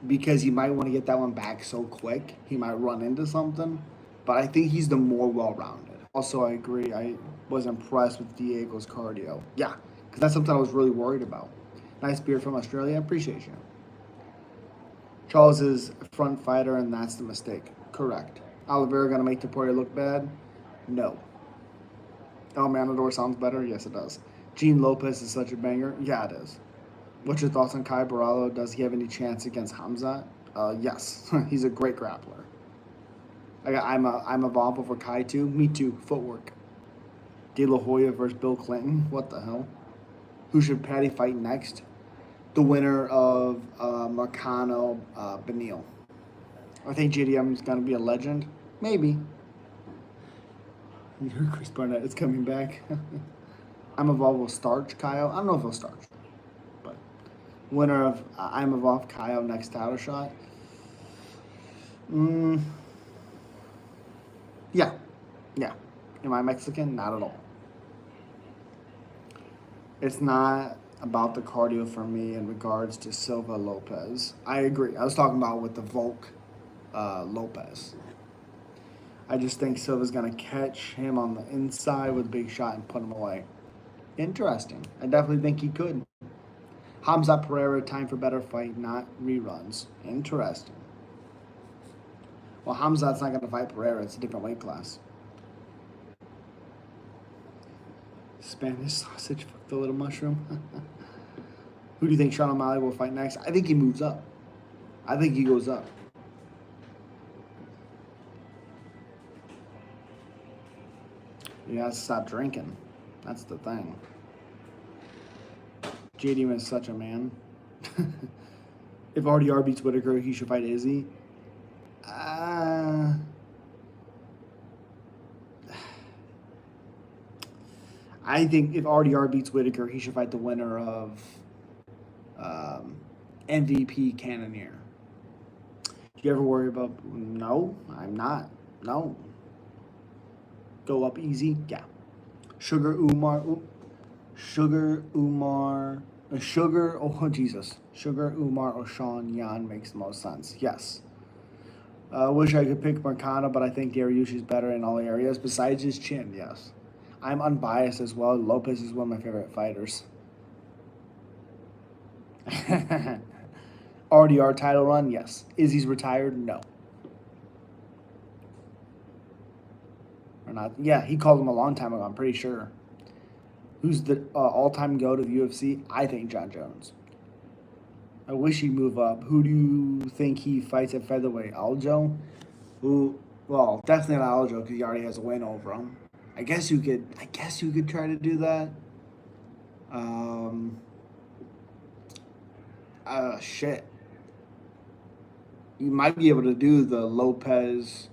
A: because he might want to get that one back so quick. He might run into something. But I think he's the more well-rounded. Also, I agree. I was impressed with Diego's cardio. Yeah, because that's something I was really worried about. Nice beard from Australia. Appreciate you. Charles is a front fighter, and that's the mistake. Correct. Oliveira going to make Topuria look bad? No. El Matador sounds better? Yes, it does. Gene Lopez is such a banger? Yeah, it is. What's your thoughts on Kai Barallo? Does he have any chance against Hamzat? Yes. He's a great grappler. I'm a Vomp over Kai too. Me too. Footwork. De La Hoya versus Bill Clinton. What the hell? Who should Patty fight next? The winner of Marcano Benil. I think JDM is going to be a legend. Maybe. You heard Chris Barnett is coming back. I'm Evolve will starch Kyle. I don't know if he'll starch. But winner of I'm Evolve Kyle next title shot. Yeah. Am I Mexican? Not at all. It's not about the cardio for me in regards to Silva Lopez. I agree. I was talking about with the Volk Lopez. I just think Silva's going to catch him on the inside with a big shot and put him away. Interesting. I definitely think he could. Hamza Pereira, time for better fight, not reruns. Interesting. Well, Hamzat's not going to fight Pereira. It's a different weight class. Spanish sausage, fuck the little mushroom. Who do you think Sean O'Malley will fight next? I think he moves up. I think he goes up. He has to stop drinking. That's the thing. JD is such a man. If RDR beats Whitaker, he should fight Izzy. I think if RDR beats Whitaker, he should fight the winner of MVP Cannonier. Do you ever worry about? No, I'm not. No. Go up easy? Yeah. Sugar Umar. Oh, Jesus. Sugar Umar or Sean Yan makes the most sense. Yes. Wish I could pick Marcano, but I think Dariush better in all areas besides his chin, yes. I'm unbiased as well. Lopez is one of my favorite fighters. RDR title run, yes. Izzy's retired, no. Or not? Yeah, he called him a long time ago, I'm pretty sure. Who's the all-time go to the UFC? I think Jon Jones. I wish he'd move up. Who do you think he fights at featherweight? Aljo? Well, definitely not Aljo because he already has a win over him. I guess you could try to do that. Shit. You might be able to do the Lopez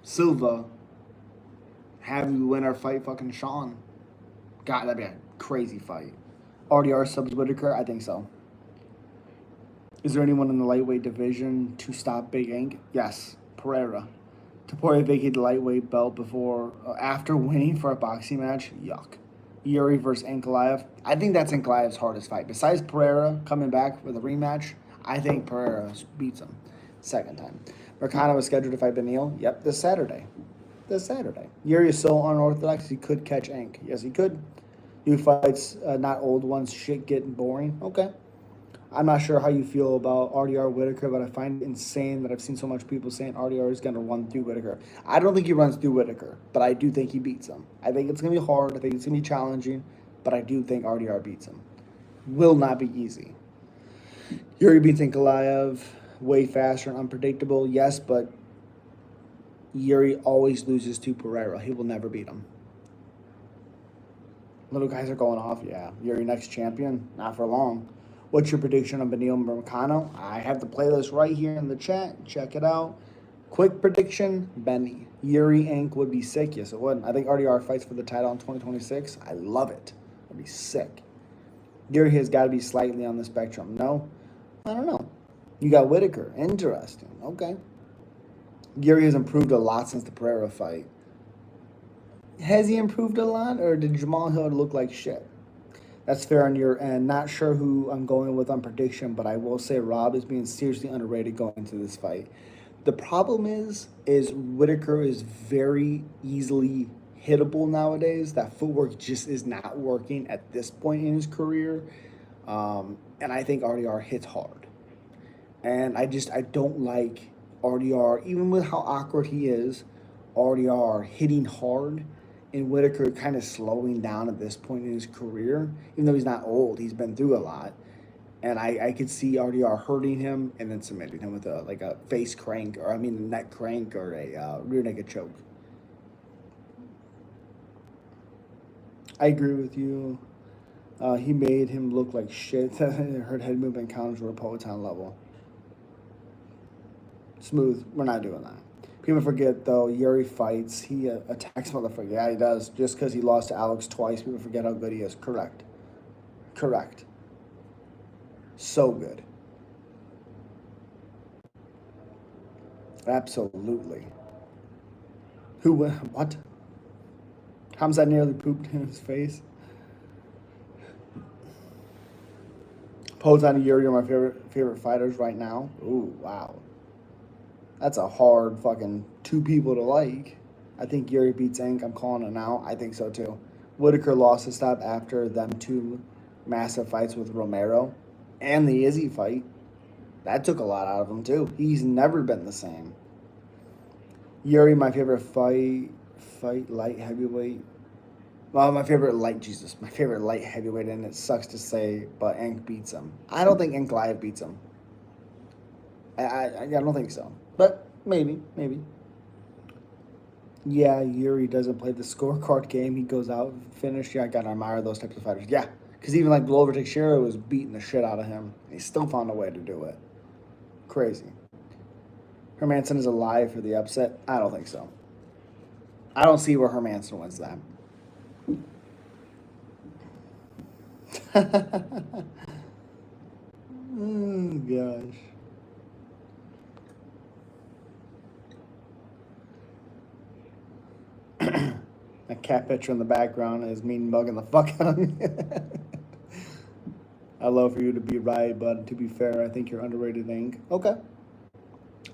A: Silva, have you win or fight fucking Sean. God, that'd be a crazy fight. RDR subs Whitaker? I think so. Is there anyone in the lightweight division to stop Big Ink? Yes, Pereira. Topuria vacated the lightweight belt after winning for a boxing match. Yuck. Yuri versus Ankalaev. I think that's Ankalaev's hardest fight. Besides Pereira coming back with a rematch, I think Pereira beats him second time. Mercado was scheduled to fight Benil. Yep, this Saturday. Yuri is so unorthodox, he could catch Ank. Yes, he could. New fights, not old ones. Shit getting boring. Okay. I'm not sure how you feel about RDR Whitaker, but I find it insane that I've seen so much people saying RDR is going to run through Whitaker. I don't think he runs through Whitaker, but I do think he beats him. I think it's going to be hard. I think it's going to be challenging, but I do think RDR beats him. Will not be easy. Yuri beats Ankalaev way faster and unpredictable. Yes, but Yuri always loses to Pereira. He will never beat him. Little guys are going off. Yeah. Yuri next champion? Not for long. What's your prediction on Benil Mercano? I have the playlist right here in the chat. Check it out. Quick prediction, Benny. Yuri Ank would be sick. Yes, it would. I think RDR fights for the title in 2026. I love it. It'd be sick. Yuri has got to be slightly on the spectrum. No? I don't know. You got Whitaker. Interesting. Okay. Yuri has improved a lot since the Pereira fight. Has he improved a lot, or did Jamal Hill look like shit? That's fair on your end. Not sure who I'm going with on prediction, but I will say Rob is being seriously underrated going into this fight. The problem is Whitaker is very easily hittable nowadays. That footwork just is not working at this point in his career. And I think RDR hits hard. And I don't like RDR, even with how awkward he is, RDR hitting hard. And Whitaker kind of slowing down at this point in his career. Even though he's not old, he's been through a lot. And I could see RDR hurting him and then submitting him with a face crank, or a neck crank, or a rear naked choke. I agree with you. He made him look like shit. Her head movement counters were Poetan level. Smooth. We're not doing that. People forget, though, Yuri fights. He attacks motherfucker. Yeah, he does. Just because he lost to Alex twice, people forget how good he is. Correct. So good. Absolutely. What? Hamza nearly pooped in his face. Poetan and Yuri are my favorite fighters right now. Ooh, wow. That's a hard fucking two people to like. I think Yuri beats Ank. I'm calling it now. I think so too. Whitaker lost a step after them two massive fights with Romero and the Izzy fight. That took a lot out of him too. He's never been the same. Yuri, my favorite fight light heavyweight. Well, my favorite light heavyweight, and it sucks to say, but Ank beats him. I don't think Ankalaev beats him. I don't think so. But maybe. Yeah, Yuri doesn't play the scorecard game. He goes out and finish. Yeah, I gotta admire those types of fighters. Yeah, because even like Glover Teixeira was beating the shit out of him. And he still found a way to do it. Crazy. Hermanson is alive for the upset? I don't think so. I don't see where Hermanson wins that. Oh, gosh. A cat picture in the background is mean mugging the fuck out of me. I'd love for you to be right, but to be fair, I think you're underrated, Ink. Okay.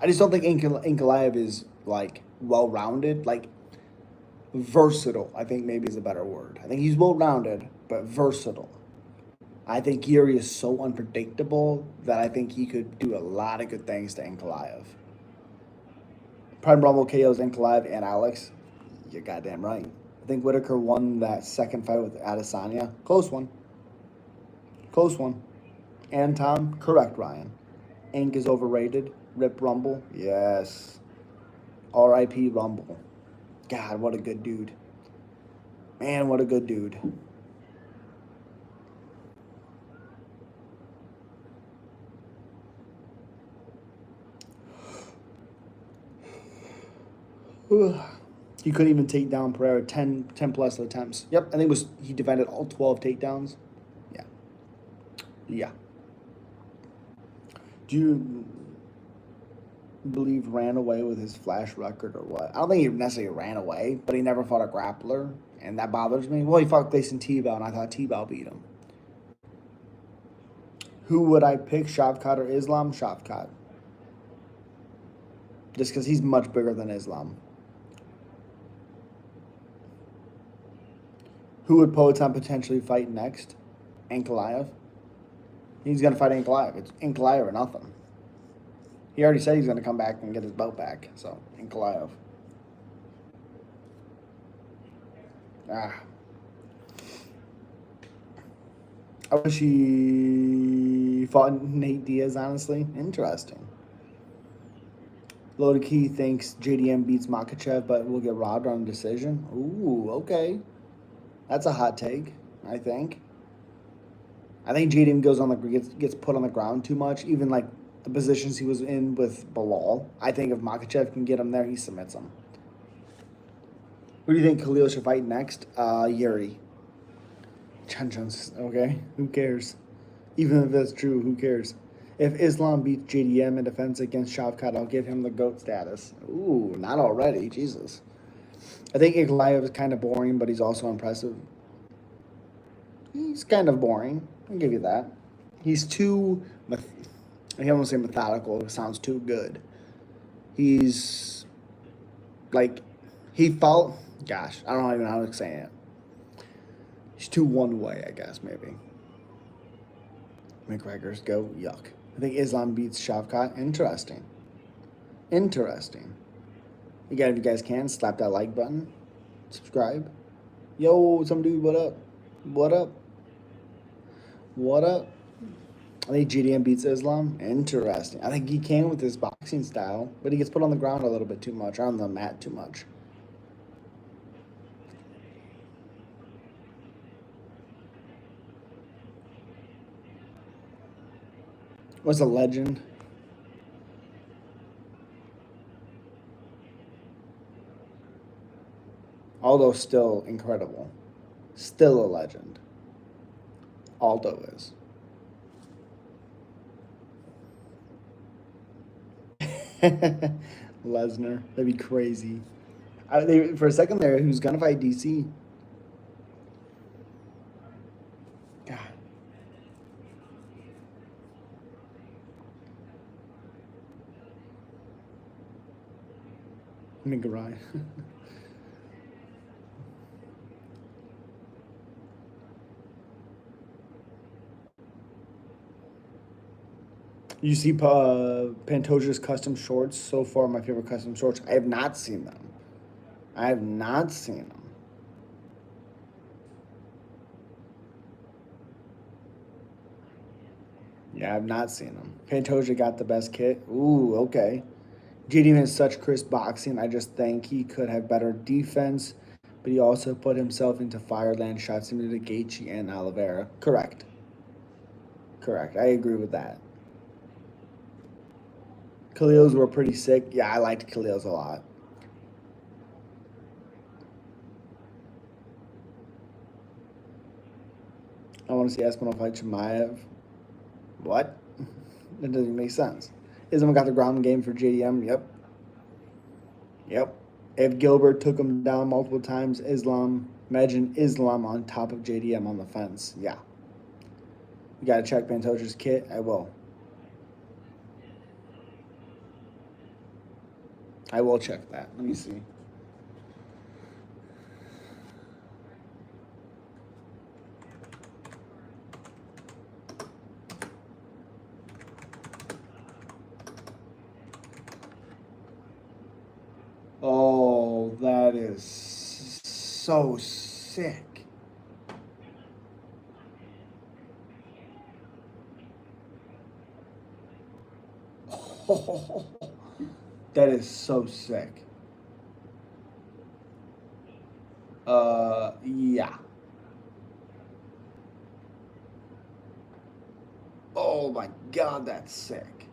A: I just don't think Ankalaev is, like, well-rounded. Like, versatile, I think maybe is a better word. I think he's well-rounded, but versatile. I think Yuri is so unpredictable that I think he could do a lot of good things to Ankalaev. Prime Rumble KOs Ankalaev and Alex. You're goddamn right. I think Whitaker won that second fight with Adesanya. Close one. And Tom, correct, Ryan. Ink is overrated. Rip Rumble, yes. R.I.P. Rumble. God, what a good dude. Man, what a good dude. He couldn't even take down Pereira 10 plus attempts. Yep, I think it was he defended all 12 takedowns. Yeah. Yeah. Do you believe ran away with his flash record or what? I don't think he necessarily ran away, but he never fought a grappler, and that bothers me. Well, he fought Gleison Tebow, and I thought Tebow beat him. Who would I pick, Shavkat or Islam? Shavkat. Just because he's much bigger than Islam. Who would Poatan potentially fight next? Ankalaev. He's going to fight Ankalaev. It's Ankalaev or nothing. He already said he's going to come back and get his belt back. So, Ankalaev. I wish he fought Nate Diaz, honestly. Interesting. Loaded Key thinks JDM beats Makhachev, but will get robbed on a decision. Ooh, okay. That's a hot take, I think. I think JDM goes on gets put on the ground too much. Even like the positions he was in with Bilal. I think if Makhachev can get him there, he submits him. Who do you think Khalil should fight next? Yuri. Jon Jones. Okay, who cares? Even if that's true, who cares? If Islam beats JDM in defense against Shavkat, I'll give him the GOAT status. Ooh, not already. Jesus. I think Ankalaev is kind of boring, but he's also impressive. He's kind of boring. I'll give you that. He's too... I almost say methodical. It sounds too good. He's... Like... He felt... Gosh, I don't even know how to say it. He's too one way, I guess, maybe. McGregor's go. Yuck. I think Islam beats Shavkat. Interesting. Interesting. Again, if you guys can, slap that like button. Subscribe. Yo, some dude, what up? What up? What up? I think GDM beats Islam. Interesting. I think he can with his boxing style, but he gets put on the ground a little bit too much, or on the mat too much. What's a legend? Aldo's still incredible. Still a legend. Aldo is. Lesnar. That'd be crazy. For a second there, he was going to fight DC. God. Mingarai. You see Pantoja's custom shorts? So far, my favorite custom shorts. I have not seen them. I have not seen them. Yeah, I have not seen them. Pantoja got the best kit. Ooh, okay. JD has such crisp boxing. I just think he could have better defense, but he also put himself into fireland shots similar to Gaethje and Oliveira. Correct. Correct. I agree with that. Khalil's were pretty sick. Yeah, I liked Khalil's a lot. I want to see Espinal fight Chimaev. What? That doesn't make sense. Islam got the ground game for JDM. Yep. Yep. If Gilbert took him down multiple times, imagine Islam on top of JDM on the fence. Yeah. You got to check Pantoja's kit. I will. I will check that. Let me see. Oh, that is so sick. Oh, that is so sick. Yeah. Oh my God, that's sick.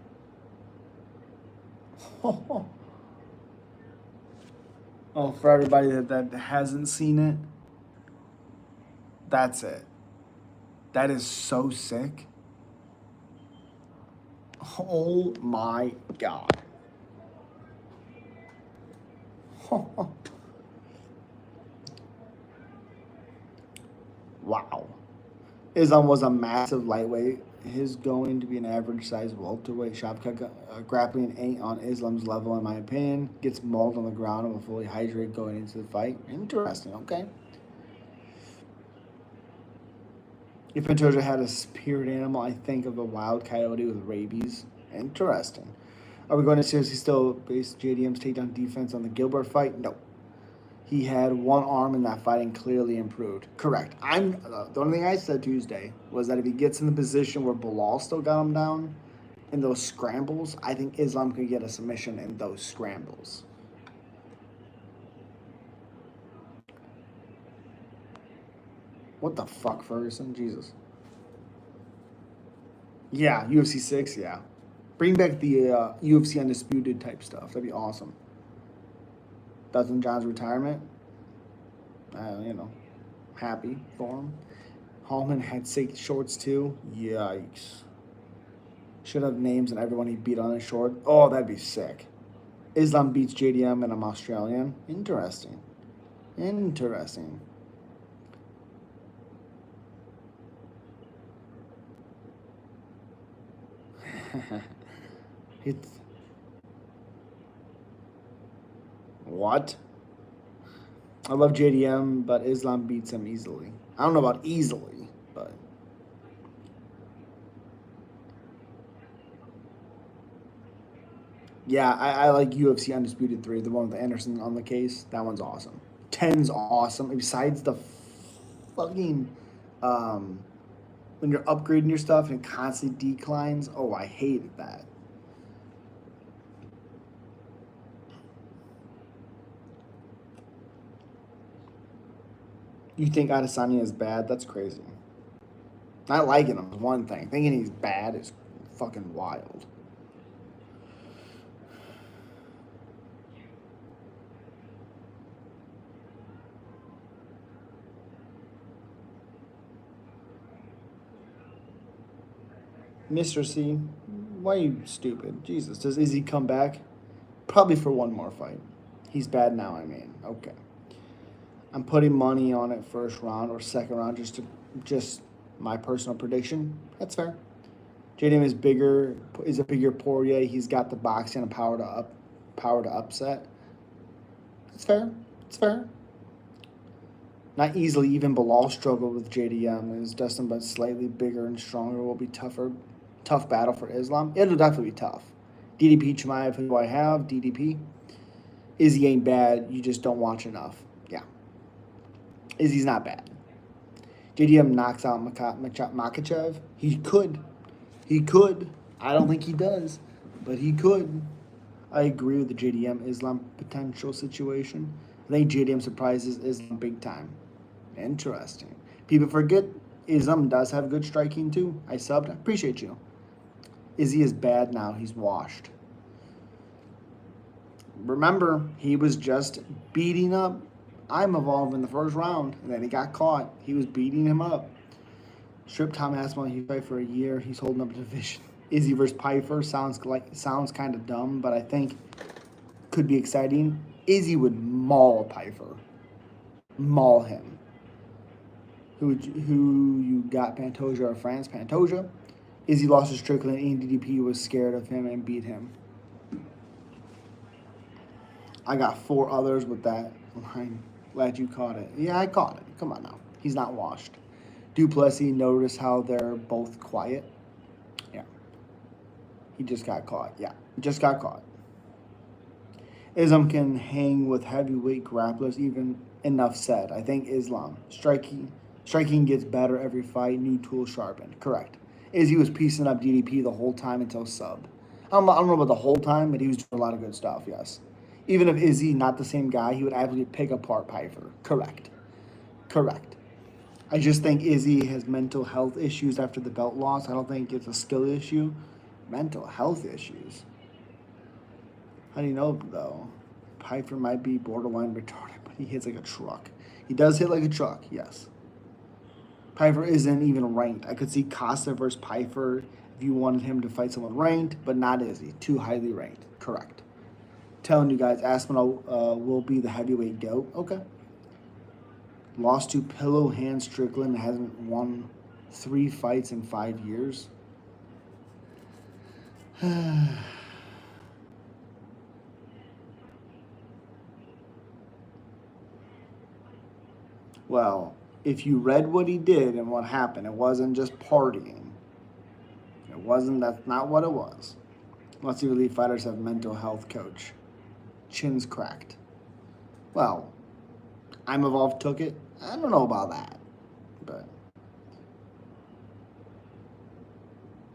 A: Oh, for everybody that hasn't seen it, that's it. That is so sick. Oh my god. Wow. Islam was a massive lightweight. His going to be an average size welterweight. Shavkat grappling ain't on Islam's level, in my opinion. Gets mauled on the ground and will fully hydrate going into the fight. Interesting, okay. If Pantoja had a spirit animal, I think of a wild coyote with rabies. Interesting. Are we going to seriously still base JDM's takedown defense on the Gilbert fight? No. He had one arm in that fight and clearly improved. Correct. The only thing I said Tuesday was that if he gets in the position where Bilal still got him down in those scrambles, I think Islam could get a submission in those scrambles. What the fuck, Ferguson? Jesus. Yeah, UFC 6, yeah. Bring back the UFC Undisputed type stuff. That'd be awesome. Dustin John's retirement. Happy for him. Hallman had 6 shorts too. Yikes. Should have names and everyone he beat on his short. Oh, that'd be sick. Islam beats JDM and I'm Australian. Interesting. Interesting. It's what? I love JDM, but Islam beats him easily. I don't know about easily, but yeah, I like UFC Undisputed 3, the one with Anderson on the case. That one's awesome. 10's awesome. Besides the fucking when you're upgrading your stuff and it constantly declines. Oh, I hated that. You think Adesanya is bad? That's crazy. Not liking him is one thing. Thinking he's bad is fucking wild. Mr. C, why are you stupid? Jesus, does Izzy come back? Probably for one more fight. He's bad now, I mean. Okay. I'm putting money on it first round or second round just my personal prediction. That's fair. JDM is a bigger Poirier. He's got the boxing and power to upset. It's fair. It's fair. Not easily. Even Bilal struggled with JDM. Is Dustin, but slightly bigger and stronger will be tough battle for Islam. It'll definitely be tough. DDP Chimaev, who I have, DDP. Izzy ain't bad. You just don't watch enough. Yeah. Izzy's not bad. JDM knocks out Makhachev. He could. He could. I don't think he does, but he could. I agree with the JDM Islam potential situation. I think JDM surprises Islam big time. Interesting. People forget Islam does have good striking too. I subbed. I appreciate you. Izzy is bad now. He's washed. Remember, he was just beating up Imavov in the first round, and then he got caught. He was beating him up. Strip Tom Aspinall, he fight for a year. He's holding up a division. Izzy versus Piper sounds kind of dumb, but I think could be exciting. Izzy would maul Piper. Maul him. Who you got, Pantoja or France? Pantoja. Izzy lost to Strickland, and DDP was scared of him and beat him. I got 4 others with that line. Glad you caught it. Yeah, I caught it. Come on now. He's not washed. Duplessis, notice how they're both quiet? Yeah. He just got caught. Yeah, he just got caught. Islam can hang with heavyweight grapplers, even enough said. I think Islam. Striking gets better every fight, new tools sharpened. Correct. Izzy was piecing up DDP the whole time until sub. I don't know about the whole time, but he was doing a lot of good stuff, yes. Even if Izzy not the same guy, he would absolutely pick apart Piper. Correct. Correct. I just think Izzy has mental health issues after the belt loss. I don't think it's a skill issue. Mental health issues. How do you know, though? Pfeiffer might be borderline retarded, but he hits like a truck. He does hit like a truck, yes. Pfeiffer isn't even ranked. I could see Costa versus Pfeiffer if you wanted him to fight someone ranked, but not Izzy. Too highly ranked. Correct. Telling you guys, Aspinall will be the heavyweight GOAT. Okay. Lost to Pillow Hand Strickland. Hasn't won 3 fights in 5 years. Well, if you read what he did and what happened, it wasn't just partying. It wasn't, that's not what it was. Lots of elite fighters have mental health coach. Chin's cracked. Well, I'm Evolved took it. I don't know about that. But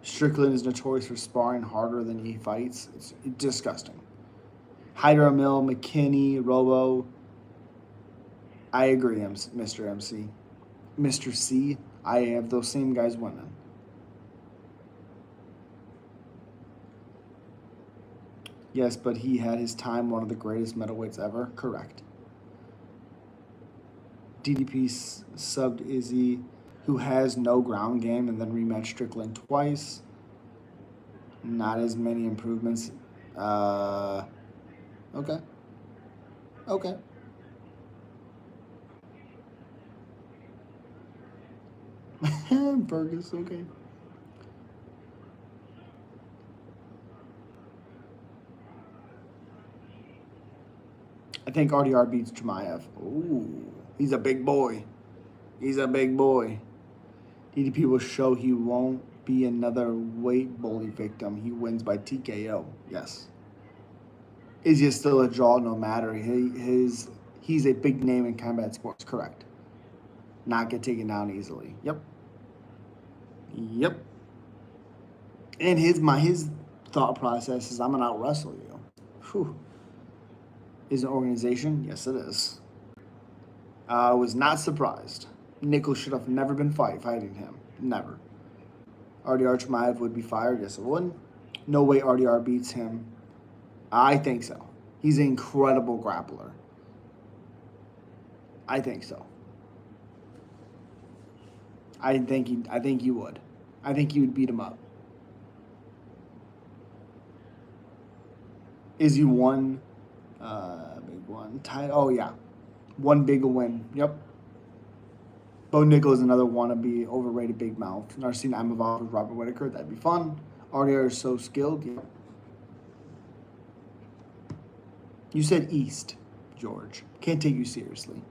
A: Strickland is notorious for sparring harder than he fights. It's disgusting. Hydra Mill, McKinney, Robo. I agree, Mr. MC. Mr. C, I have those same guys winning. Yes, but he had his time, one of the greatest middleweights ever. Correct. DDP subbed Izzy, who has no ground game, and then rematched Strickland twice. Not as many improvements. Okay. Okay. Burgess, okay. I think RDR beats Chimaev. Ooh, he's a big boy. He's a big boy. DDP will show he won't be another weight bully victim. He wins by TKO. Yes. Is he still a draw no matter? He's a big name in combat sports. Correct. Not get taken down easily. Yep. Yep. And his thought process is, I'm gonna out wrestle you. Whew. Is an organization? Yes, it is. I was not surprised. Nichols should have never been fighting him. Never. RDR Chimaev would be fired. Yes, it would. No way RDR beats him. I think so. He's an incredible grappler. I think so. I think he would. I think he would beat him up. Is he one big one title? Oh yeah, one big win. Yep. Bo Nickel is another wannabe overrated big mouth. Never seen I'm Evolved with Robert Whitaker. That'd be fun. RDR is so skilled. Yep. You said East, George. Can't take you seriously.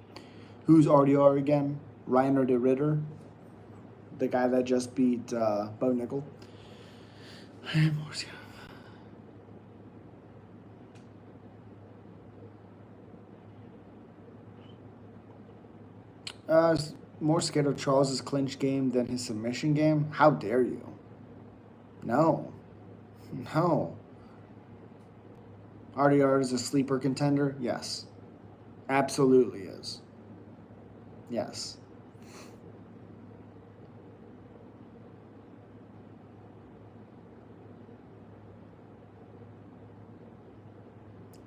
A: Who's RDR again? Reiner de Ritter, the guy that just beat Bo Nickel. More scared of Charles's clinch game than his submission game? How dare you? No. No. RDR is a sleeper contender? Yes. Absolutely is. Yes.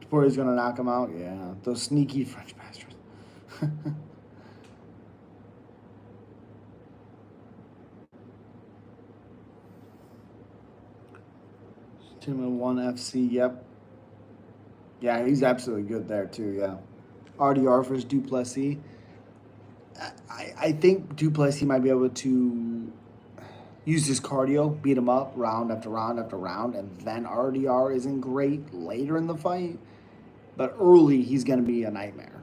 A: Before he's going to knock him out? Yeah. Those sneaky French bastards. Team of 1 FC, yep. Yeah, he's absolutely good there too, yeah. RDR versus Duplessis. I think Duplessis might be able to use his cardio, beat him up round after round after round, and then RDR isn't great later in the fight. But early, he's going to be a nightmare.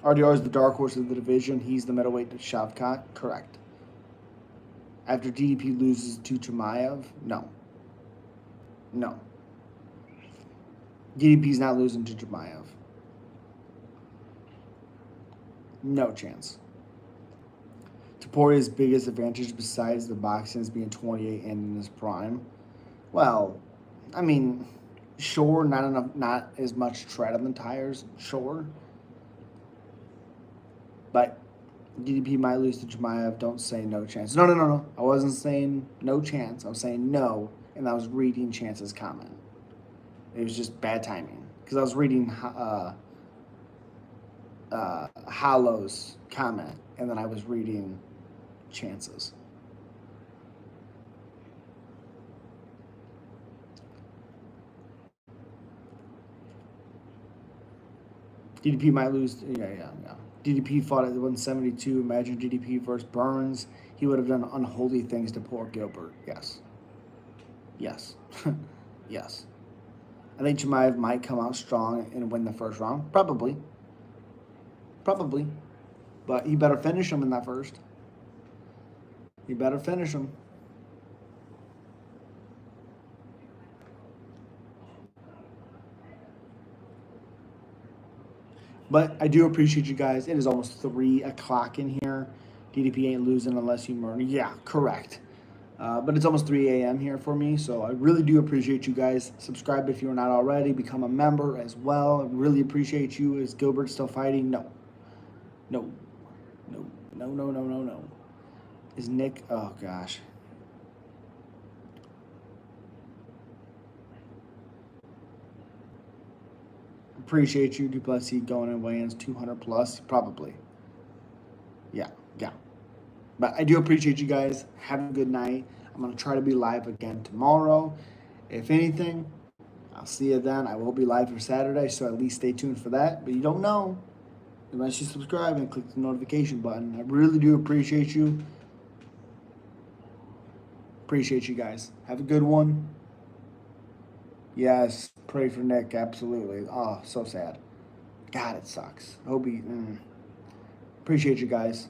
A: RDR is the dark horse of the division. He's the middleweight to Shavkat. Correct. After DDP loses to Chimaev, no. No. DDP's not losing to Chimaev. No chance. Topuria's biggest advantage besides the boxing is being 28 and in his prime. Well, I mean, sure, not as much tread on the tires, sure. But DDP might lose to Chimaev. Don't say no chance. No. I wasn't saying no chance. I was saying no, and I was reading Chance's comment. It was just bad timing. because I was reading Hollow's comment, and then I was reading Chance's. DDP might lose. Yeah. DDP fought at 172. Imagine DDP versus Burns. He would have done unholy things to poor Gilbert. Yes. Yes. Yes. I think Chimaev might come out strong and win the first round. Probably. But he better finish him in that first. He better finish him. But I do appreciate you guys. It is almost 3 o'clock in here. DDP ain't losing unless you murder. Yeah, correct. But it's almost 3 a.m. here for me, so I really do appreciate you guys. Subscribe if you're not already. Become a member as well. I really appreciate you. Is Gilbert still fighting? No. Is Nick? Oh, gosh. Appreciate you, Duplessis, going in weigh-ins 200 plus, probably. Yeah. But I do appreciate you guys. Have a good night. I'm going to try to be live again tomorrow. If anything, I'll see you then. I will be live for Saturday, so at least stay tuned for that. But you don't know unless you subscribe and click the notification button. I really do appreciate you. Appreciate you guys. Have a good one. Yes, pray for Nick. Absolutely. Oh, so sad. God, it sucks. Hope he. Appreciate you guys.